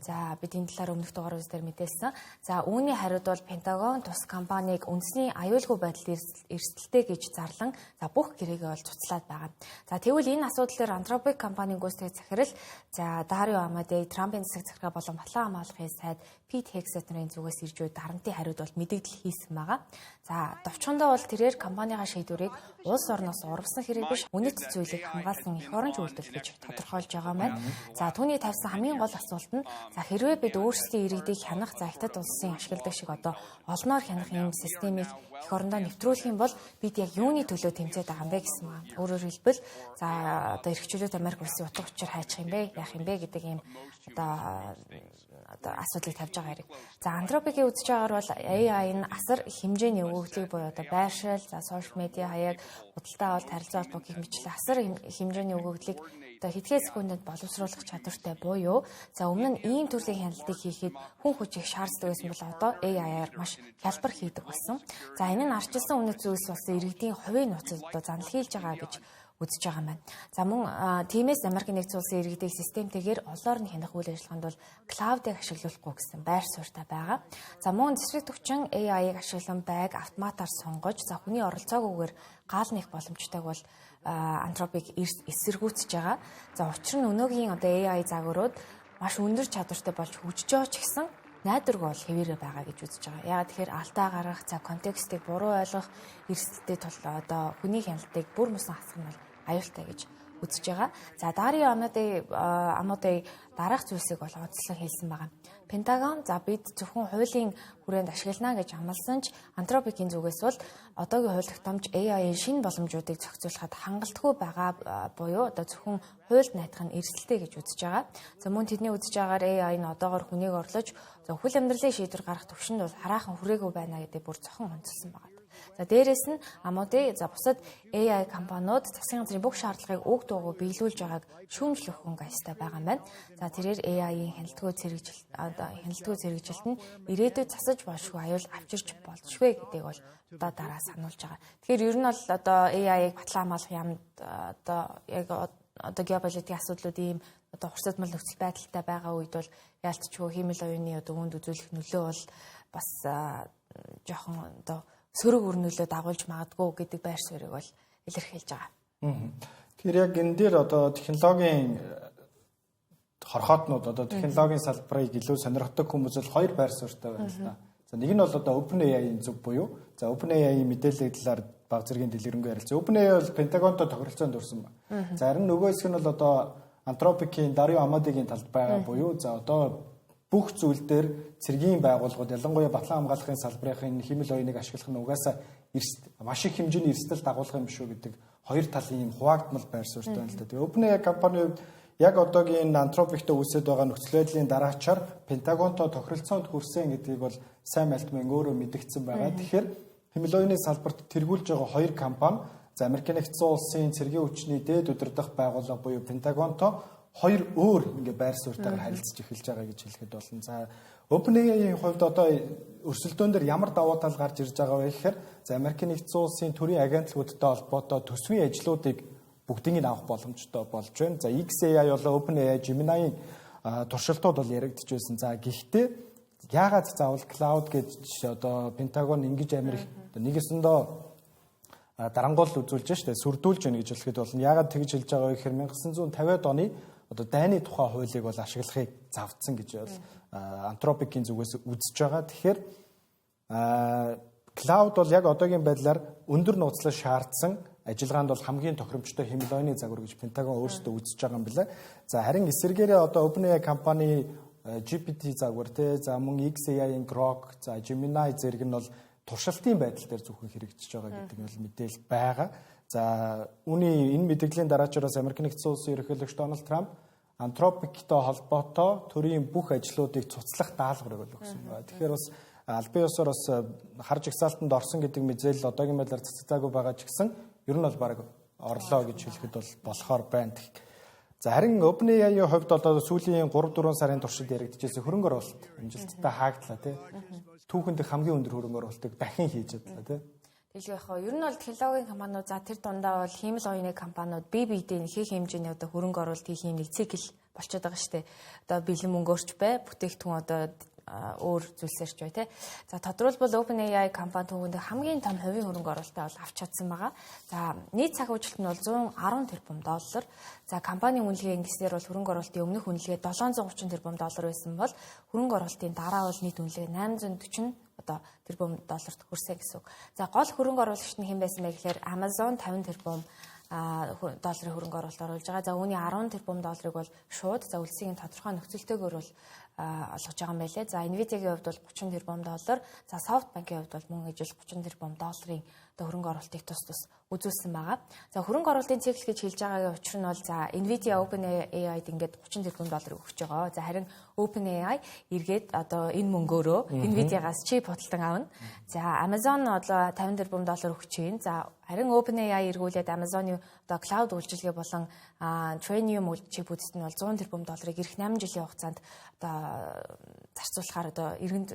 За бид энэ талаар өмнөх дугаар үзээр мэдээлсэн. За үүний хариуд бол Пентагон тус компанийг үндэсний аюулгүй байдалд эрсдэлтэй гэж зарлан за бүх гэрээгээ бол цуцлаад байгаа. За тэгвэл энэ асуудал дээр Anthropic компанийн гүйцэтгэх захирал за Дарио Амадей Трампын засаг захиргаа болон батлан хамгаалахын сайд Пит Хексетерийн зүгээс ирж буй дарамтын хариуд бол мэдээлэл хийсэн байгаа. За товчхондоо бол тэрээр компанийхаа шийдвэрийг улс орноос урвасан хэрэг биш үнэт зүйлийг хамгаалсан эх оронч үйлдэл гэж тодорхойлж байгаа маань. За түүний тавьсан хамгийн гол асуулт нь за хэрвээ бид өөрсдийн иргэдийг хянах за хятад улсын ашигладаг шиг одоо олноор хянах юм системийг эх орондоо нэвтрүүлэх юм бол бид яг юуны төлөө тэмцээд байгаа юм бэ гэсэн байна. Өөрөөр хэлбэл за одоо эрхчлүүд Америк улсын утга учир хайчих юм бэ, яах юм бэ гэдэг ийм одоо асуудлыг тавьж байгаа хэрэг. За Anthropic-ийн үзэж байгаагаар бол AI нь асар хэмжээний өгөгдлийг буюу одоо байршил, за сошиал медиа хаяг, худалдаа авалт харилцаа холбоог хэмжлэх асар хэмжээний өгөгдлийг одоо хэдхэн секундэд боловсруулах чадвартай буюу за өмнө нь ийм төрлийн хяналтыг хийхэд хүн хүч их шаарддаг байсан бол одоо AI-аар маш хялбар хийдэг болсон. За энэ нь арчилсан үнэт зүйлс болсон иргэдийн хувийн нууцад одоо занал хийлж байгаа гэж үзэж байгаа юм байна. За мөн тиймээс Америкийн нэгдсэн улсын иргэдийг системтэйгээр олоор нь хянах үйл ажиллагаанд бол клаудыг ашиглуулахгүй гэсэн байр суурьтай байгаа. За мөн цэцэрлэг төвчин AI-ыг ашиглан байг автоматар сонгож за хүний оролцоогүйгээр гал нэх боломжтойг бол Anthropic эсэргүүцэж байгаа. За учир нь өнөөгийн одоо AI загварууд маш өндөр чадвартай болж хөгжиж байгаа ч гэсэн найдваргүй бол хэвээрээ байгаа гэж үзэж байгаа. Яагаад тэгэхээр алдаа гаргах, за контекстыг буруу ойлгох, эрсдэлтэй тул одоо хүний хяналтыг бүр мөсөн хасах нь бол аюултай гэж үзэж байгаа. За Dario Amodei дараах зүйлсийг бол онцлог хэлсэн байгаа. Пентагон за бид зөвхөн хуулийн хүрээнд ашиглана гэж амласан ч Anthropic-ийн зүгээс бол одоогийн хууль тогтоомж AI-ийн шинэ боломжуудыг зохицуулахад хангалтгүй байгаа буюу одоо зөвхөн хуульд найдах нь эрсдэлтэй гэж үзэж байгаа. За мөн тэдний үзэж байгаагаар AI нь одоогоор хүнийг орлож хөл амьдралын шийдвэр гаргах төвшөнд бол хараахан хүрээгүй байна гэдэг бүр цохон онцлсан байгаа. За дээрэс нь Amodei за бусад AI компаниуд засгийн газрын бүх шаардлагыг уг дуугүй биелүүлж байгааг шүүмжлэх хөнгө аястай байгаа юм байна. За тэрээр AI-ийн хяналтгүй зэрэгжилт нь ирээдүйд засаж болшгүй аюул авчирч болжгүй гэдгийг бол одоо дараа сануулж байгаа. Тэгэхээр ер нь бол одоо AI-ыг батлан хамгаалах юмд одоо яг одоо геополитикийн асуудлууд ийм одоо хурцлмал нөхцөл байдалтай байгаа үед бол яалтчгүй хиймэл оюуны одоо үүнд үзүүлэх нөлөө бол бас жоохон одоо сөрөг өрнөлөө дагуулж магадгүй гэдэг байр суурийг бол илэрхийлж байгаа. Тэгэхээр яг энэ дээр одоо технологийн хорхоотнууд одоо технологийн салбарыг илүү сонирхдаг хүмүүс бол хоёр байр суурьтай байна л да. За нэг нь бол одоо OpenAI-ийн зүг буюу за OpenAI-ийн мэдээллийн талаар баг зэргийн дэлгэрэнгүй ярилцсан. OpenAI бол Пентагонтой тохиролцоонд өрсөн байна. За харин нөгөө хэсэг нь бол одоо Anthropic-ийн Dario Amodei-гийн талд байгаа буюу за одоо бүх зүйл дээр цэргийн байгууллагууд ялангуяа батлан хамгаалахын салбарын хэмэл оюуныг ашиглах нь угаасаа маш их хэмжээний эрсдэл дагуулах юм шүү гэдэг хоёр талын юм хуваагдмал байр суурьтай байна л да. Тэгээ OpenAI компани яг одоогийн Anthropic-тэй үүсэж байгаа нөхцөл байдлын дараачаар Пентагонтой тохиролцоонд хүрсэн гэдгийг бол сайн мэлтмэн өөрөө мэдгдсэн байгаа. Тэгэхээр хэмэл оюуны салбарт тэргүүлж байгаа хоёр компани за Америкийн нэгдсэн улсын цэргийн хүчний дээд удирдах байгууллага буюу Пентагонтой хоёр өөр ингээ байр суурьтайгаар харилцаж эхэлж байгаа гэж хэлэхэд болно. За OpenAI-ийн хувьд одоо өрсөлдөөн дээр ямар давуу тал гарч ирж байгаа вэ гэхээр за Америкийн нэгдсэн улсын төрийн агентлагуудтай холбоотой төсвийн ажлуудыг бүгдийг авах боломжтой болж байна. За XAI болон OpenAI Gemini-ийн туршилтууд бол яригдчихсэн. За гэхдээ яагаад заавал cloud гэж одоо Пентагон ингэж Америк нэгэсэндээ дарангуул үзүүлж штэ сүрдүүлж байна гэж хэлэхэд болно. Яагаад тэгж хэлж байгаа вэ гэхээр 1950-ад оны одоо дайны тухай хуулийг бол ашиглахыг завдсан гэж бол Anthropic-ийн зүгээс үзэж байгаа. Тэгэхээр cloud бол яг одоогийн байдлаар өндөр нууцлал шаардсан ажиллагаанд бол хамгийн тохиромжтой хэмэл оюуны загвар гэж Пентагон өөрсдөө үзэж байгаа юм билээ. За харин эсвэргээрээ одоо OpenAI компани GPT загвар за мөн XAI-ийн Grok, за Gemini зэрэг нь бол туршилтын байдал дээр зөвхөн хэрэгжиж байгаа гэдэг нь бол мэдээлэл байгаа. За үүний энэ мэдээллийн дараачараас Америкийн нэгдсэн улсын ерөнхийлөгч Дональд Трамп Anthropic-тэй холбоотой төрийн бүх ажлуудыг цуцлах даалгаврыг өгсөн байна. Тэгэхээр бас албан ёсоор бас харж ихсаалтанд орсон гэдэг мэдээлэл одоогийн байдлаар цацагаагүй байгаа ч гэсэн ер нь бол баг орлоо гэж хэлэхэд бол болохоор байна. За харин OpenAI-ийн хувьд одоо сүүлийн 3-4 сарын туршид яригдчихсэн хөрөнгө оруулалт амжилттай хаагдлаа тий. Түүхэнд хамгийн өндөр хөрөнгө оруулалтыг дахин хийж чадлаа тий. Тэгэлгүй яхаа ер нь бол технологийн компаниуд за тэр дундаа бол хиймэл оюуны компаниуд бие биедээ хийх хэмжээний одоо хөрөнгө оруулалт хийх юм нэг цикл болчиход байгаа шүү дээ. Одоо бэлэн мөнгө өрч бай, бүтээгдэхүүн одоо өөр зүйлсэрч бай тий. За тодорхойлбол OpenAI компани түүхэнд хамгийн том хувийн хөрөнгө оруулалтаа бол авч чадсан байгаа. За нийт цаг үжилт нь бол $110 тэрбум. За компанийн үнэлгээ ингэснээр бол хөрөнгө оруулалтын өмнөх үнэлгээ $730 тэрбум байсан бол хөрөнгө оруулалтын дараа бол нийт үнэлгээ $840 тэрбум хүрсэн гэсэн үг. За гол хөрөнгө оруулагч нь хэн байсан бэ гэхээр Amazon $50 тэрбум долларын хөрөнгө оруулалт оруулж байгаа. За үүний $10 тэрбум бол шууд за үлсийн тодорхой нөхцөлтэйгээр бол олгож байгаа юм байлээ. За Nvidia-гийн хувьд бол $30 тэрбум, за SoftBank-ийн хувьд бол мөн ижил $30 тэрбум хөрөнгө оруулалтыг тус үзүүлсэн байгаа. За хөрөнгө оруулалтын цикл гэж хэлж байгаагийн учир нь бол за Nvidia OpenAI-д ингээд $30 тэрбум өгч байгаа. За харин OpenAI эргээд одоо энэ мөнгөөрөө Nvidia-гаас чип худалдан авна. За Amazon одоо $50 тэрбум өгч байна. За харин OpenAI эргүүлээд Amazon-ы одоо cloud үйлчилгээ болон Trainium чипүүдэд нь бол $100 тэрбум ирэх 8 жилийн хугацаанд одоо зарцуулахаар одоо иргэн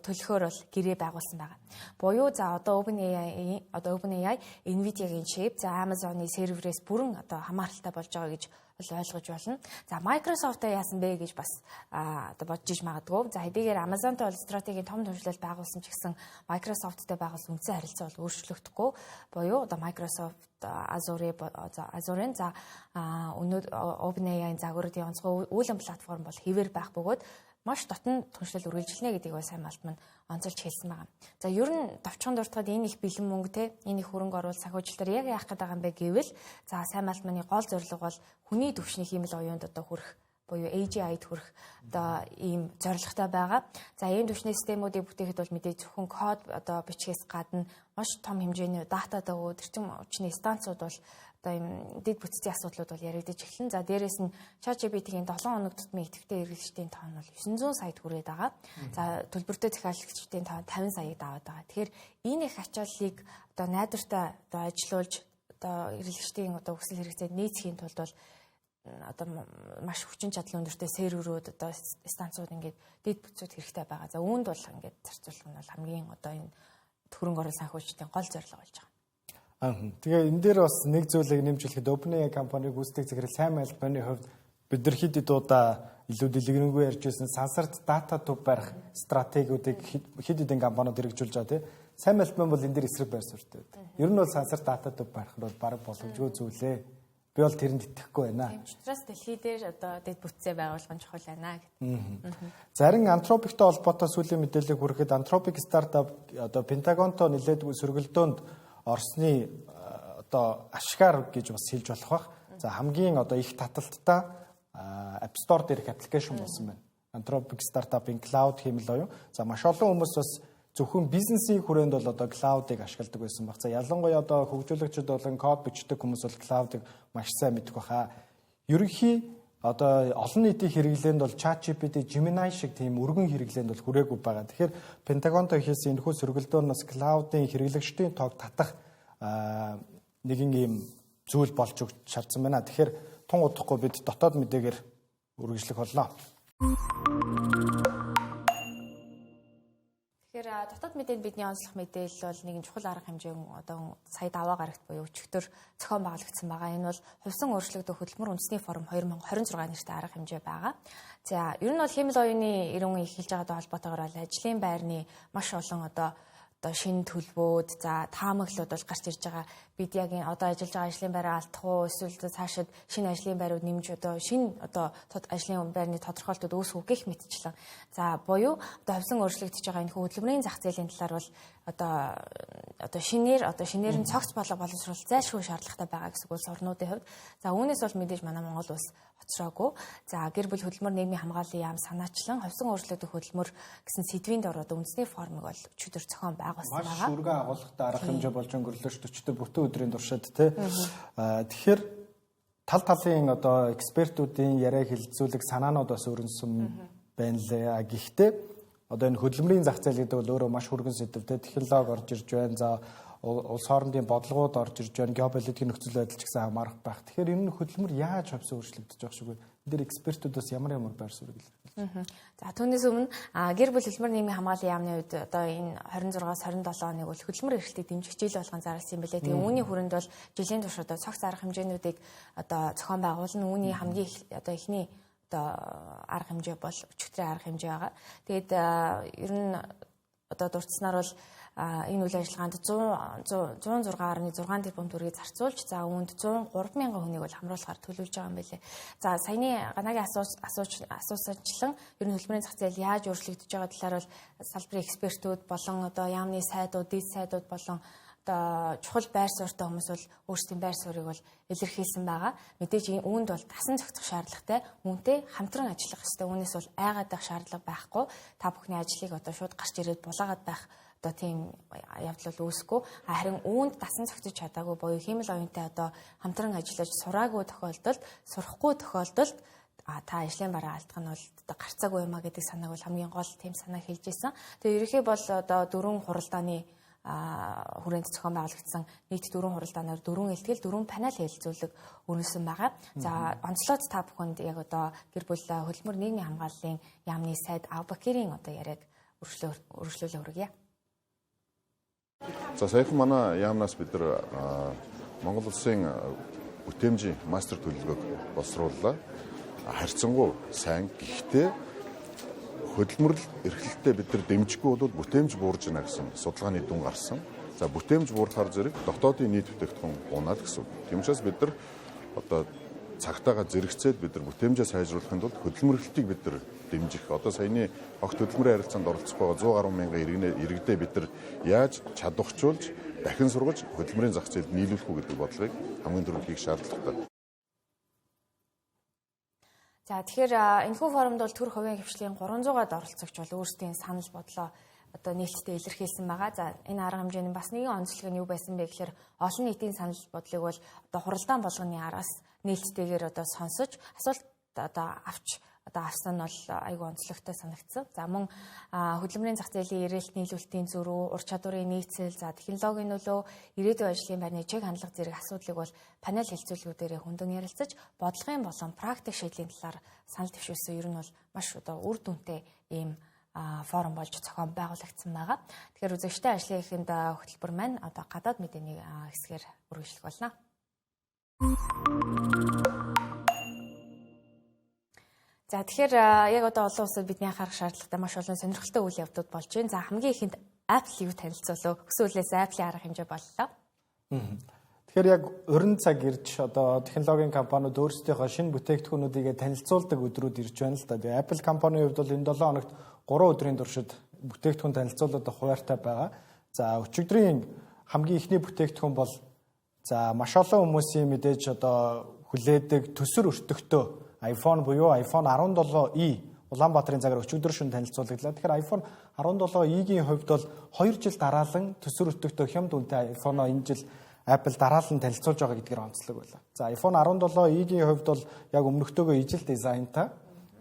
төлөхөөр бол гэрээ байгуулсан байгаа. Буюу за одоо OpenAI Nvidia-гийн чип за Amazon-ы серверээс бүрэн одоо хамааралтай болж байгаа гэж ойлгож болно. За Microsoft-а яасан бэ гэж бас одоо бодож иж магадгүй. За хэдийгээр Amazon-тай бол стратегийн том төлөвлөлт байгуулсан ч гэсэн Microsoft-тай байгуулсан үндсэн харилцаа бол өөрчлөгдөхгүй. Буюу одоо Microsoft Azure-ын за OpenAI-ийн загварын онцгой үйлэн платформ бол хэвээр байх бөгөөд маш дотн түншлэл үргэлжилнэ гэдгийг сайн малт маань онцолж хэлсэн байгаа. За ер нь товчхон дуртахад энэ их бэлэн мөнгө те энэ их хөрөнгө оруулалт санхүүжилтээр яг яах гээд байгаа юм бэ гэвэл за сайн малт маань гол зорилго бол хүний төвшний хиймэл оюунд одоо хүрэх буюу AGI-д хүрэх одоо ийм зорилготой байгаа. За ийм төвшний системүүдийг бүтээхэд бол мэдээж зөвхөн код одоо бичгээс гадна маш том хэмжээний дататай өдөржин хүчний станцууд бол одоо ийм дэд бүтцийн асуудлууд бол яригдж эхэлнэ. За дээрэс нь ChatGPT-ийн 7 хоног тутмын идэвхтэй хэрэглэгчдийн тоо нь бол 900 саяд хүрээд байгаа. За төлбөртэй захиалагчдын тоо 50 саяг даваад байгаа. Тэгэхээр энэ их ачааллыг одоо найдвартай одоо ажилуулж одоо хэрэглэгчдийн одоо хүсэл хэрэгцээнд нийцхийн тулд бол одоо маш хүчин чадал өндөртэй серверүүд одоо станцууд ингээд дэд бүтцүүд хэрэгтэй байгаа. За үүнд бол ингээд зарцуулах нь бол хамгийн одоо энэ хөрөнгө оруулалт санхүүжилтийн гол зорилго болж байгаа. Тэгээ энэ дээр бас нэг зүйлийг нэмжүүлэхэд OpenAI компаниг үүсдэг зэрэг сайн мэлбэний хувьд бид нар хэд удаа илүү дэлгэрэнгүй ярьж байсан сансарт дата төв барих стратегиудыг хэд хэдэн компаниуд хэрэгжүүлж байгаа тийм. Сайн мэлбэн бол энэ дээр эсрэг байр суурьтай байдаг. Ер нь бол сансарт дата төв барих нь бол бараг боломжгүй зүйлээ. Би бол тэрэнд итгэхгүй байна. Тийм учраас дэлхий дээр одоо дэд бүтцээ байгуулгын чухал байна гэдэг. Зарим Anthropic-тэй холбоотой сүүлийн мэдээллийг хүрэхэд Anthropic стартап одоо Pentagon-то нэлээд сөргөлдөөнд Оросны одоо ашгаар гэж бас хэлж болох бах. За хамгийн одоо их таталттай App Store дээрх аппликейшн болсон байна. Anthropic стартапын Cloud хэмэл оюун. За маш олон хүмүүс бас зөвхөн бизнесийн хүрээнд бол одоо cloud-ыг ашигладаг байсан баг. За ялангуяа одоо хөгжүүлэгчид болон код бичдэг хүмүүс бол cloud-ыг маш сайн мэддэг баха. Ерөнхий одоо олон нийтийн хэрэглээнд бол ChatGPT, Gemini шиг тийм өргөн хэрэглээнд бол хүрээгүй байгаа. Тэгэхээр Pentagon-той хийсэн энэхүү сөргөлдөөнөөс cloud-ын хэрэглэгчдийн тоог татах нэгэн ийм зүйл болж шаардсан байна. Тэгэхээр тун удахгүй бид дотоод мэдээгээр үргэлжлэх болно. Тэгэхээр дотоод мэдээнд бидний онцлох мэдээлэл бол нэгэн чухал арга хэмжээ одоо сая даваа гарагт буюу өчигдөр зохион байгуулагдсан байгаа. Энэ бол хувьсан өөрчлөгдөх хөтөлмөр үндэсний форум 2026 нэртэй арга хэмжээ байгаа. За ер нь бол хэмэл оюуны эрүүн эхэлж байгаатай холбоотойгоор ажлын байрны маш олон одоо шинэ төлбөөд за таамаглууд бол гарч ирж байгаа. Бид яг одоо ажиллаж байгаа ажлын байраа алдах уу эсвэл цаашид шинэ ажлын байрууд нэмж одоо шинэ одоо ажлын байрны тодорхойлолтууд үүсгэх гэх мэтчлэн. За буюу одоо хувьсан өөрчлөгдөж байгаа энэ хөдөлмөрийн зах зээлийн талаар бол одоо шинээр нь цогц боловсруулалт зайлшгүй шаардлагатай байгаа гэсэн улс орнуудын хувьд. За үүнээс бол мэдээж манай Монгол улс хоцроогүй. За гэр бүл хөдөлмөр нийгмийн хамгааллын яам санаачлан хувьсан өөрчлөгдөх хөдөлмөр гэсэн сэдвийн дор одоо үндэсний форумыг бол өчигдөр зохион байгуулсан байгаа. Маш өргөн агуулгатай арга хэмжээ болж өнгөрлөж 40-д бүтэн өдрийн туршид тий. Тэгэхээр тал талын одоо экспертүүдийн яриа хэлэлцүүлэг санаанууд бас өрнөсөн байна лээ. Гэхдээ одоо энэ хөдөлмөрийн зах зээл гэдэг бол өөрөө маш хүргэн сэдвтэй технологи орж ирж байна. За улс хоорондын бодлогууд орж ирж байна. Геополитикийн нөхцөл байдал ч гэсэн хамаарах байх. Тэгэхээр энэ хөдөлмөр яаж хувьсан өөрчлөгдөж байгаа шиг вэ? Энд дээр экспертүүдээс ямар байр суурийг илэрхийлж. За түүнээс өмнө гэр бүл хөдөлмөр нийгмийн хамгааллын яамны үед одоо энэ 26-аас 27 оныг бол хөдөлмөр эрхлэлтийг дэмжих жил болгон зарласан юм билээ. Тэгээ үүний хүрээнд бол жилийн турш одоо цогц арга хэмжээнүүдийг одоо зохион байгуулна. Үүний хамгийн одоо эхний одоо арга хэмжээ бол өчигдрийн арга хэмжээ байгаа. Тэгээд ер нь одоо дурдсанаар бол энэ үйл ажиллагаанд 116.6 тэрбум төгрөгийг зарцуулж за үүнд 103 мянган хүнийг бол хамруулахаар төлөвлөж байгаа юм байлээ. За саяны ганагийн асуусанчлан ер нь хөдөлмөрийн зах зээл яаж өөрчлөгдөж байгаа талаар бол салбарын экспертүүд болон одоо яамны сайдууд, дэд сайдууд болон одоо чухал байр суурьтай хүмүүс бол өөрсдийн байр суурийг бол илэрхийлсэн байгаа. Мэдээж үүнд бол дасан зохицох шаардлагатай, үүнтэй хамтран ажиллах хэрэгтэй. Үүнээс бол айгаад байх шаардлага байхгүй. Та бүхний ажлыг одоо шууд гарч ирээд булаагаад байх одоо тийм явдал бол үүсэхгүй. Харин үүнд дасан зохицож чадаагүй буюу хиймэл оюунтай одоо хамтран ажиллаж сураагүй тохиолдолд, сурахгүй тохиолдолд та ажлын бараа алдах нь бол гарцаагүй юм а гэдэг санааг бол хамгийн гол тийм санаа хэлж ирсэн. Тэгээ ерөнхий бол одоо 4 хуралдааны хүрээнд зохион байгуулагдсан нийт 4 хуралдаанаар 4 илтгэл 4 панел хэлэлцүүлэг өрнөсөн байгаа. За онцлоод та бүхэнд яг одоо гэр бүл хөдөлмөр нийгмийн хамгааллын яамны сайд Авбакирийн одоо яриаг өргөжлүүлээ хүргье. За саяхан манай яамнаас бид нар Монгол улсын бүтээмжийн мастер төлөвлөгөөг боловсрууллаа. Харьцангуй сайн гэхдээ хөдөлмөр эрхлэлтэд бид нар дэмжихгүй бол бүтээмж буурж гинэ гэсэн судалгааны дүн гарсан. За бүтээмж буурахаар зэрэг дотоодын нийт бүтээгдэхүүн унаад гэсэн үг. Тийм учраас бид нар одоо цагтаагаа зэрэгцээд бид нар бүтээмжээ сайжруулахын тулд хөдөлмөрлөлтийг бид нар дэмжих. Одоо саяны огт хөдөлмөрийн харилцаанд оролцох байгаа 110 мянган иргэдээ бид нар яаж чадварчулж дахин сургаж хөдөлмөрийн зах зээлд нийлүүлэх үү гэдэг бодлогыг хамгийн түрүүнд хийх шаардлагатай. За тэгэхээр энэхүү форумд бол төр хувийн хвшлийн 300-аад оролцогч бол өөрсдийн санал бодлоо одоо нээлттэй илэрхийлсэн байгаа. За энэ арга хэмжээний бас нэгэн онцлог нь юу байсан бэ гэхээр олон нийтийн санал бодлыг бол одоо хуралдаан болгоны араас нээлттэйгээр одоо сонсож асуулт одоо авсан нь бол айгүй онцлогтой санагдсан. За мөн хөдөлмөрийн зах зээлийн ирээлт нийлүүлэлтийн зөрүү, ур чадварын нийцэл, за технологийн нөлөө, ирээдүйн ажлын байрны чиг хандлага зэрэг асуудлыг бол панел хэлцүүлгүүдээр хүндэн ярилцаж, бодлогын болон практик шийдлийн талаар санал дэвшүүлсэн. Ер нь бол маш одоо үр дүнтэй ийм форум болж зохион байгуулагдсан байгаа. Тэгэхээр үзэгчтэй ажлын эхэнд хөтөлбөр маань одоо гадаад мэдээний хэсгээр үргэлжлэх болно. За тэгэхээр яг одоо олон улсад бидний анхаарах шаардлагатай маш олон сонирхолтой үйл явдлууд болж байна. За хамгийн ихэнд Apple юу танилцуулав? Өсвөлээс Apple-ийн арга хэмжээ боллоо. Тэгэхээр яг уран цаг ирж одоо технологийн компаниуд өөрсдийнхөө шинэ бүтээгдэхүүнүүдийг танилцуулдаг өдрүүд ирж байна л да. Тэгээ Apple компанийн хувьд бол энэ 7 хоногт 3 өдрийн туршид бүтээгдэхүүн танилцуулаад хуваартай байгаа. За өчигдрийн хамгийн ихний бүтээгдэхүүн бол за маш олон хүмүүсийн мэдээж одоо хүлээдэг төсөр өртөгтэй iPhone буюу iPhone 17e Улаанбаатарын цагаар өчигдөр шөнө танилцуулагдлаа. Тэгэхээр iPhone 17e-гийн хувьд бол 2 жил дараалан төсөр өртөгтэй хямд үнэтэй iPhone-оо энэ жил Apple дараалан танилцуулж байгаа гэдгээр онцлог байлаа. За iPhone 17e-гийн хувьд бол яг өмнөхтөөгөө ижил дизайнтай.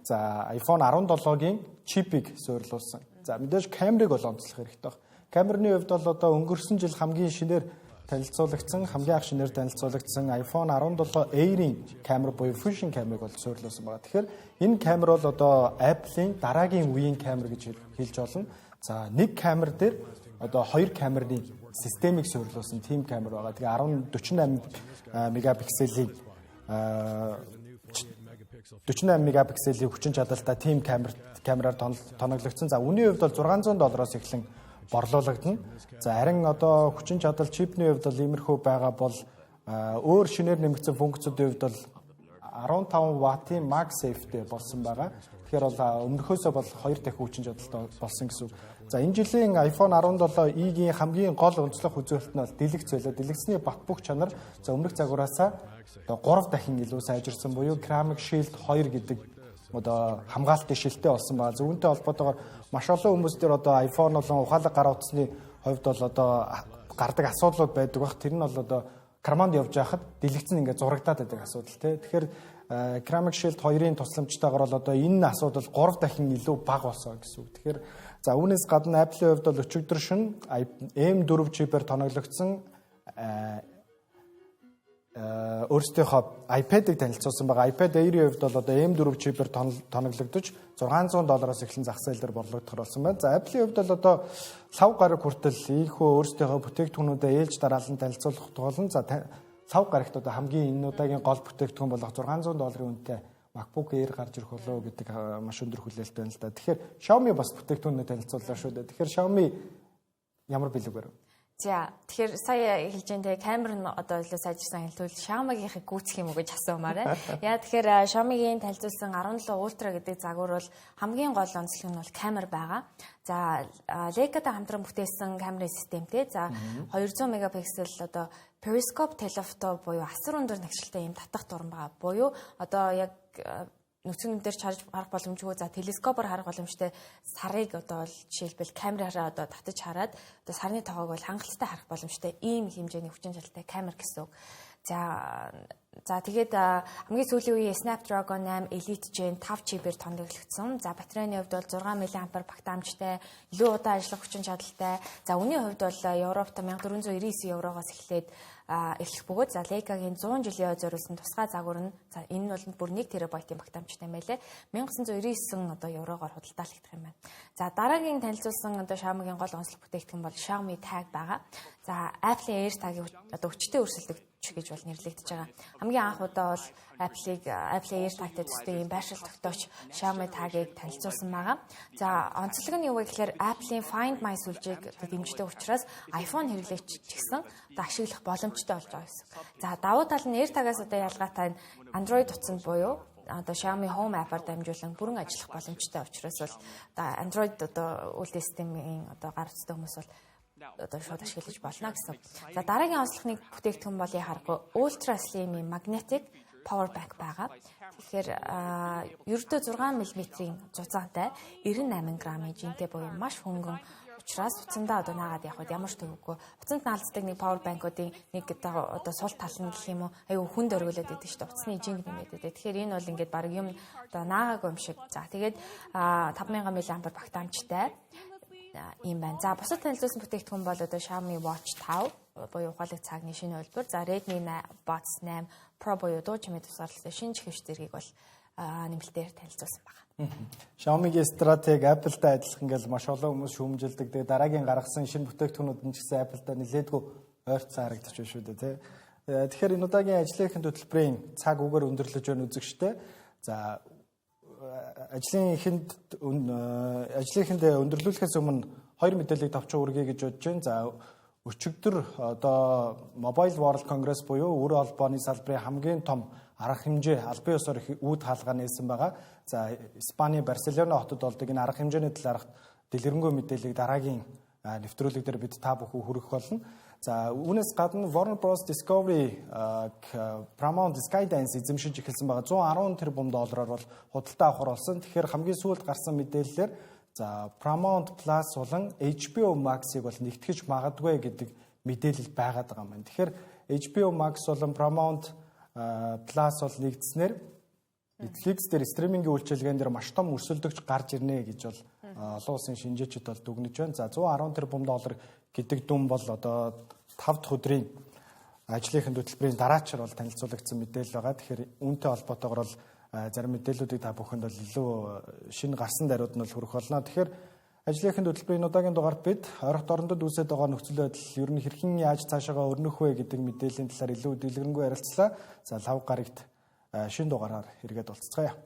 За iPhone 17-гийн чипийг суйрлуулсан. За мэдээж камерыг бол онцлох хэрэгтэй байна. Камерны хувьд бол одоо өнгөрсөн жил хамгийн шинээр танилцуулагдсан, хамгийн анх шинээр танилцуулагдсан iPhone 17 Air-ийн камер буюу Fusion камерыг бол суйрлуулсан байна. Тэгэхээр энэ камер бол одоо Apple-ийн дараагийн үеийн камер гэж хэлж болно. За нэг камер дээр одоо 2 камерны системийг суйрлуулсан тийм камер байгаа. Тэгээ 48 мегапикселийн 48 мегапикселийн хүчин чадалтай тийм камераар тоноглогдсон. За үнийн хувьд бол $600-оос эхлэн борлуулагдана. За харин одоо хүчин чадал чипний хувьд бол иймэрхүү байгаа бол өөр шинээр нэмэгдсэн функцүүдийн хувьд бол 15 ваттын MagSafe-тэй болсон байгаа. Тэгэхээр бол өмнөхөөсөө бол 2 дахин хүчин чадалтай болсон гэсэн үг. За энэ жилийн iPhone 17e-гийн хамгийн гол онцлог үзүүлэлт нь бол дэлгэц байлаа. Дэлгэцний бат бөх чанар за өмнөх загвараасаа одоо 3 дахин илүү сайжирсан буюу Ceramic Shield 2 гэдэг одоо хамгаалтын шилтэй болсон байгаа. Зөвөнтэй холбоотойгоор маш олон хүмүүс дээр одоо iPhone болон ухаалаг гар утасны хувьд бол одоо гардаг асуудлууд байдаг бах. Тэр нь бол одоо карманд явж байхад дэлгэц нь ингээд зурагдаад байдаг асуудал тий. Тэгэхээр Ceramic Shield 2-ын тусламжтайгаар бол одоо энэ асуудал 3 дахин илүү бага болсон гэсэн үг. Тэгэхээр за үүнээс гадна Apple-ийн хувьд бол өчигдөр шин M4 чипээр тоноглогдсон өөрсдийнхөө iPad-ыг танилцуулсан байгаа. iPad Air-ийн хувьд бол одоо M4 чипээр тоноглогдож $600-оос эхлэн зах зээл дээр борлогдох болсон байна. За Apple-ийн хувьд бол одоо лав гараг хүртэл ийхүү өөрсдийнхөө бүтээгдэхүүнүүдэд ээлж дараалан танилцуулах болно. За лав гарагт одоо хамгийн энэ удаагийн гол бүтээгдэхүүн болох $600 үнэтэй MacBook Air гарч ирэх болов гэдэг маш өндөр хүлээлт байна л да. Тэгэхээр Xiaomi бас бүтээгдэхүүнээ танилцууллаа шүү дээ. Тэгэхээр Xiaomi ямар бэлэг барив? За тэгэхээр сая хэлж байгаа камер нь одоо илүү сайжирсан хэлтвэл Xiaomi-гийнхыг гүйцэх юм уу гэж асуумаар байна. Яа тэгэхээр Xiaomi-гийн танилцуулсан 17 Ultra гэдэг загвар бол хамгийн гол онцлог нь бол камер байгаа. За Leica-тай хамтран бүтээсэн камерын системтэй. За 200 мегапиксел одоо periscope телефото буюу асар өндөр нагшилтай юм татах дуран байгаа. Буюу одоо яг нүцгэн дээр чарж харах боломжгүй. За телескопоор харах боломжтой сарыг одоо жишээлбэл камераараа одоо татаж хараад одоо сарны тоогоог бол хангалттай харах боломжтой ийм хэмжээний хүчин чадалтай камер гэсэн үг. За тэгээд хамгийн сүүлийн үеийн Snapdragon 8 Elite Gen 5 чипээр тоноглогдсон. За батарейны хувьд бол 6 мАh багтаамжтай, илүү удаан ажиллах хүчин чадалтай. За үнийн хувьд бол Европт 1499 евроогоос эхлээд эхлэх бөгөөд за Leica-гийн 100 жилийн зориулсан тусгай загвар нь за энэ нь бол бүр 1 терабайтын багтаамжтай байлээ. 1999 одоо евроогоор худалдаалагдах юм байна. За дараагийн танилцуулсан одоо Xiaomi-гийн гол онцлог бүтээгдэхүүн бол Xiaomi Tag байгаа. За Apple-ийн Air Tag-ийг одоо өчтөе өрсөлдөж гэж бол нэрлэгдэж байгаа. Хамгийн анх удаа бол Apple Air Tag-тэй төстэй юм байршил тогтоож Xiaomi Tag-ыг танилцуулсан байгаа. За онцлог нь юу вэ гэхээр Apple-ийн Find My сүлжээг дэмждэг учраас iPhone хэрэглэгч ч гэсэн ашиглах боломж боломжтой болж байгаа гэсэн. За давуу тал нь AirTag-аас одоо ялгаатай Android утсанд буюу одоо Xiaomi Home app-аар дамжуулан бүрэн ажиллах боломжтой учраас бол одоо Android одоо үйл системийн одоо гар утастай хүмүүс бол одоо шууд ашиглаж болно гэсэн. За дараагийн онцлог нэг бүтээгдэхүүн бол яхахгүй Ultra Slim magnetic power bank байгаа. Тэгэхээр ердөө 6 мм-ийн зузаантай 98 г-ийн жинтэй буюу маш хөнгөн учраас утсандаа одоо наагаад явах ямар ч төвөггүй. Утсанд наалддаг нэг power bank-уудын нэг одоо сул тал нь гэх юм уу аюу хүнд өргөлөд байдаг шүү дээ. Утасны жинг нэмээд байдаг. Тэгэхээр энэ бол ингээд баг юм одоо наагаагүй юм шиг. За тэгээд 5000 мАh багтаамжтай юм байна. За бусад танилцуулсан бүтээгдэхүүн бол одоо Xiaomi Watch 5 буюу ухаалаг цагны шинэ үйлдвэр. За Redmi Buds 8 Pro буюу дуу чимээ тусгаарлалтай шинэ чихвч зэргийг бол нэмэлтээр танилцуулсан байна. Xiaomi-гийн стратеги Apple-тай адилхан ингээл маш олон хүмүүс шүүмжилдэг. Тэгээ дараагийн гаргасан шинэ бүтээгдэхүүнүүд нь ч гэсэн Apple-тай нэлээдгүй ойрцоо харагдаж байна шүү дээ, тий. Тэгэхээр энэ удаагийн ажлынхын хөтөлбөрийн цаг үгээр өндөрлөж байна үзэгчтэй. За ажлынхынд өндөрлүүлэхээс өмнө хоёр мэдээллийг товчхон үргэе гэж бодож байна. За өчигдөр одоо Mobile World Congress буюу өр холбооны салбарын хамгийн том арга хэмжээ албан ёсоор үүд хаалгаа нээсэн байгаа. За Испани Барселона хотод болдог энэ арга хэмжээний талаарх дэлгэрэнгүй мэдээллийг дараагийн нэвтрүүлэг дээр бид та бүхэн хүргэх болно. За үүнээс гадна Warner Bros Discovery Paramount Skydance эзэмшиж эхэлсэн байгаа. 110 тэрбум доллараар бол худалдаа авахар болсон. Тэгэхээр хамгийн сүүлд гарсан мэдээллээр за Paramount Plus болон HBO Max-ыг бол нэгтгэж магадгүй гэдэг мэдээлэл байгаад байгаа юм байна. Тэгэхээр HBO Max болон Paramount Plus бол нэгдснээр Netflix дээр стримингийн үйлчилгээнд дээр маш том өрсөлдөгч гарч ирнэ гэж бол олон улсын шинжээчид бол дүгнэж байна. За 110 тэрбум доллар гэдэг дүн бол одоо 5 дахь өдрийн ажлынхын хөтөлбөрийн дараачаар бол танилцуулагдсан мэдээлэл байгаа. Тэгэхээр үүнтэй холбоотойгоор бол зарим мэдээллүүдийг та бүхэнд бол илүү шинэ гарсан даруйд нь бол хүрэх болно. Тэгэхээр ажлынхын хөтөлбөрийн удаагийн дугаард бид ойролцоогт орондод үүсэж байгаа нөхцөл байдал ер нь хэрхэн яаж цаашаагаа өрнөх вэ гэдэг мэдээллийн талаар илүү дэлгэрэнгүй ярилцлаа. За лав гарагт шинэ дугаараар хэрэгэд уулзцгаая.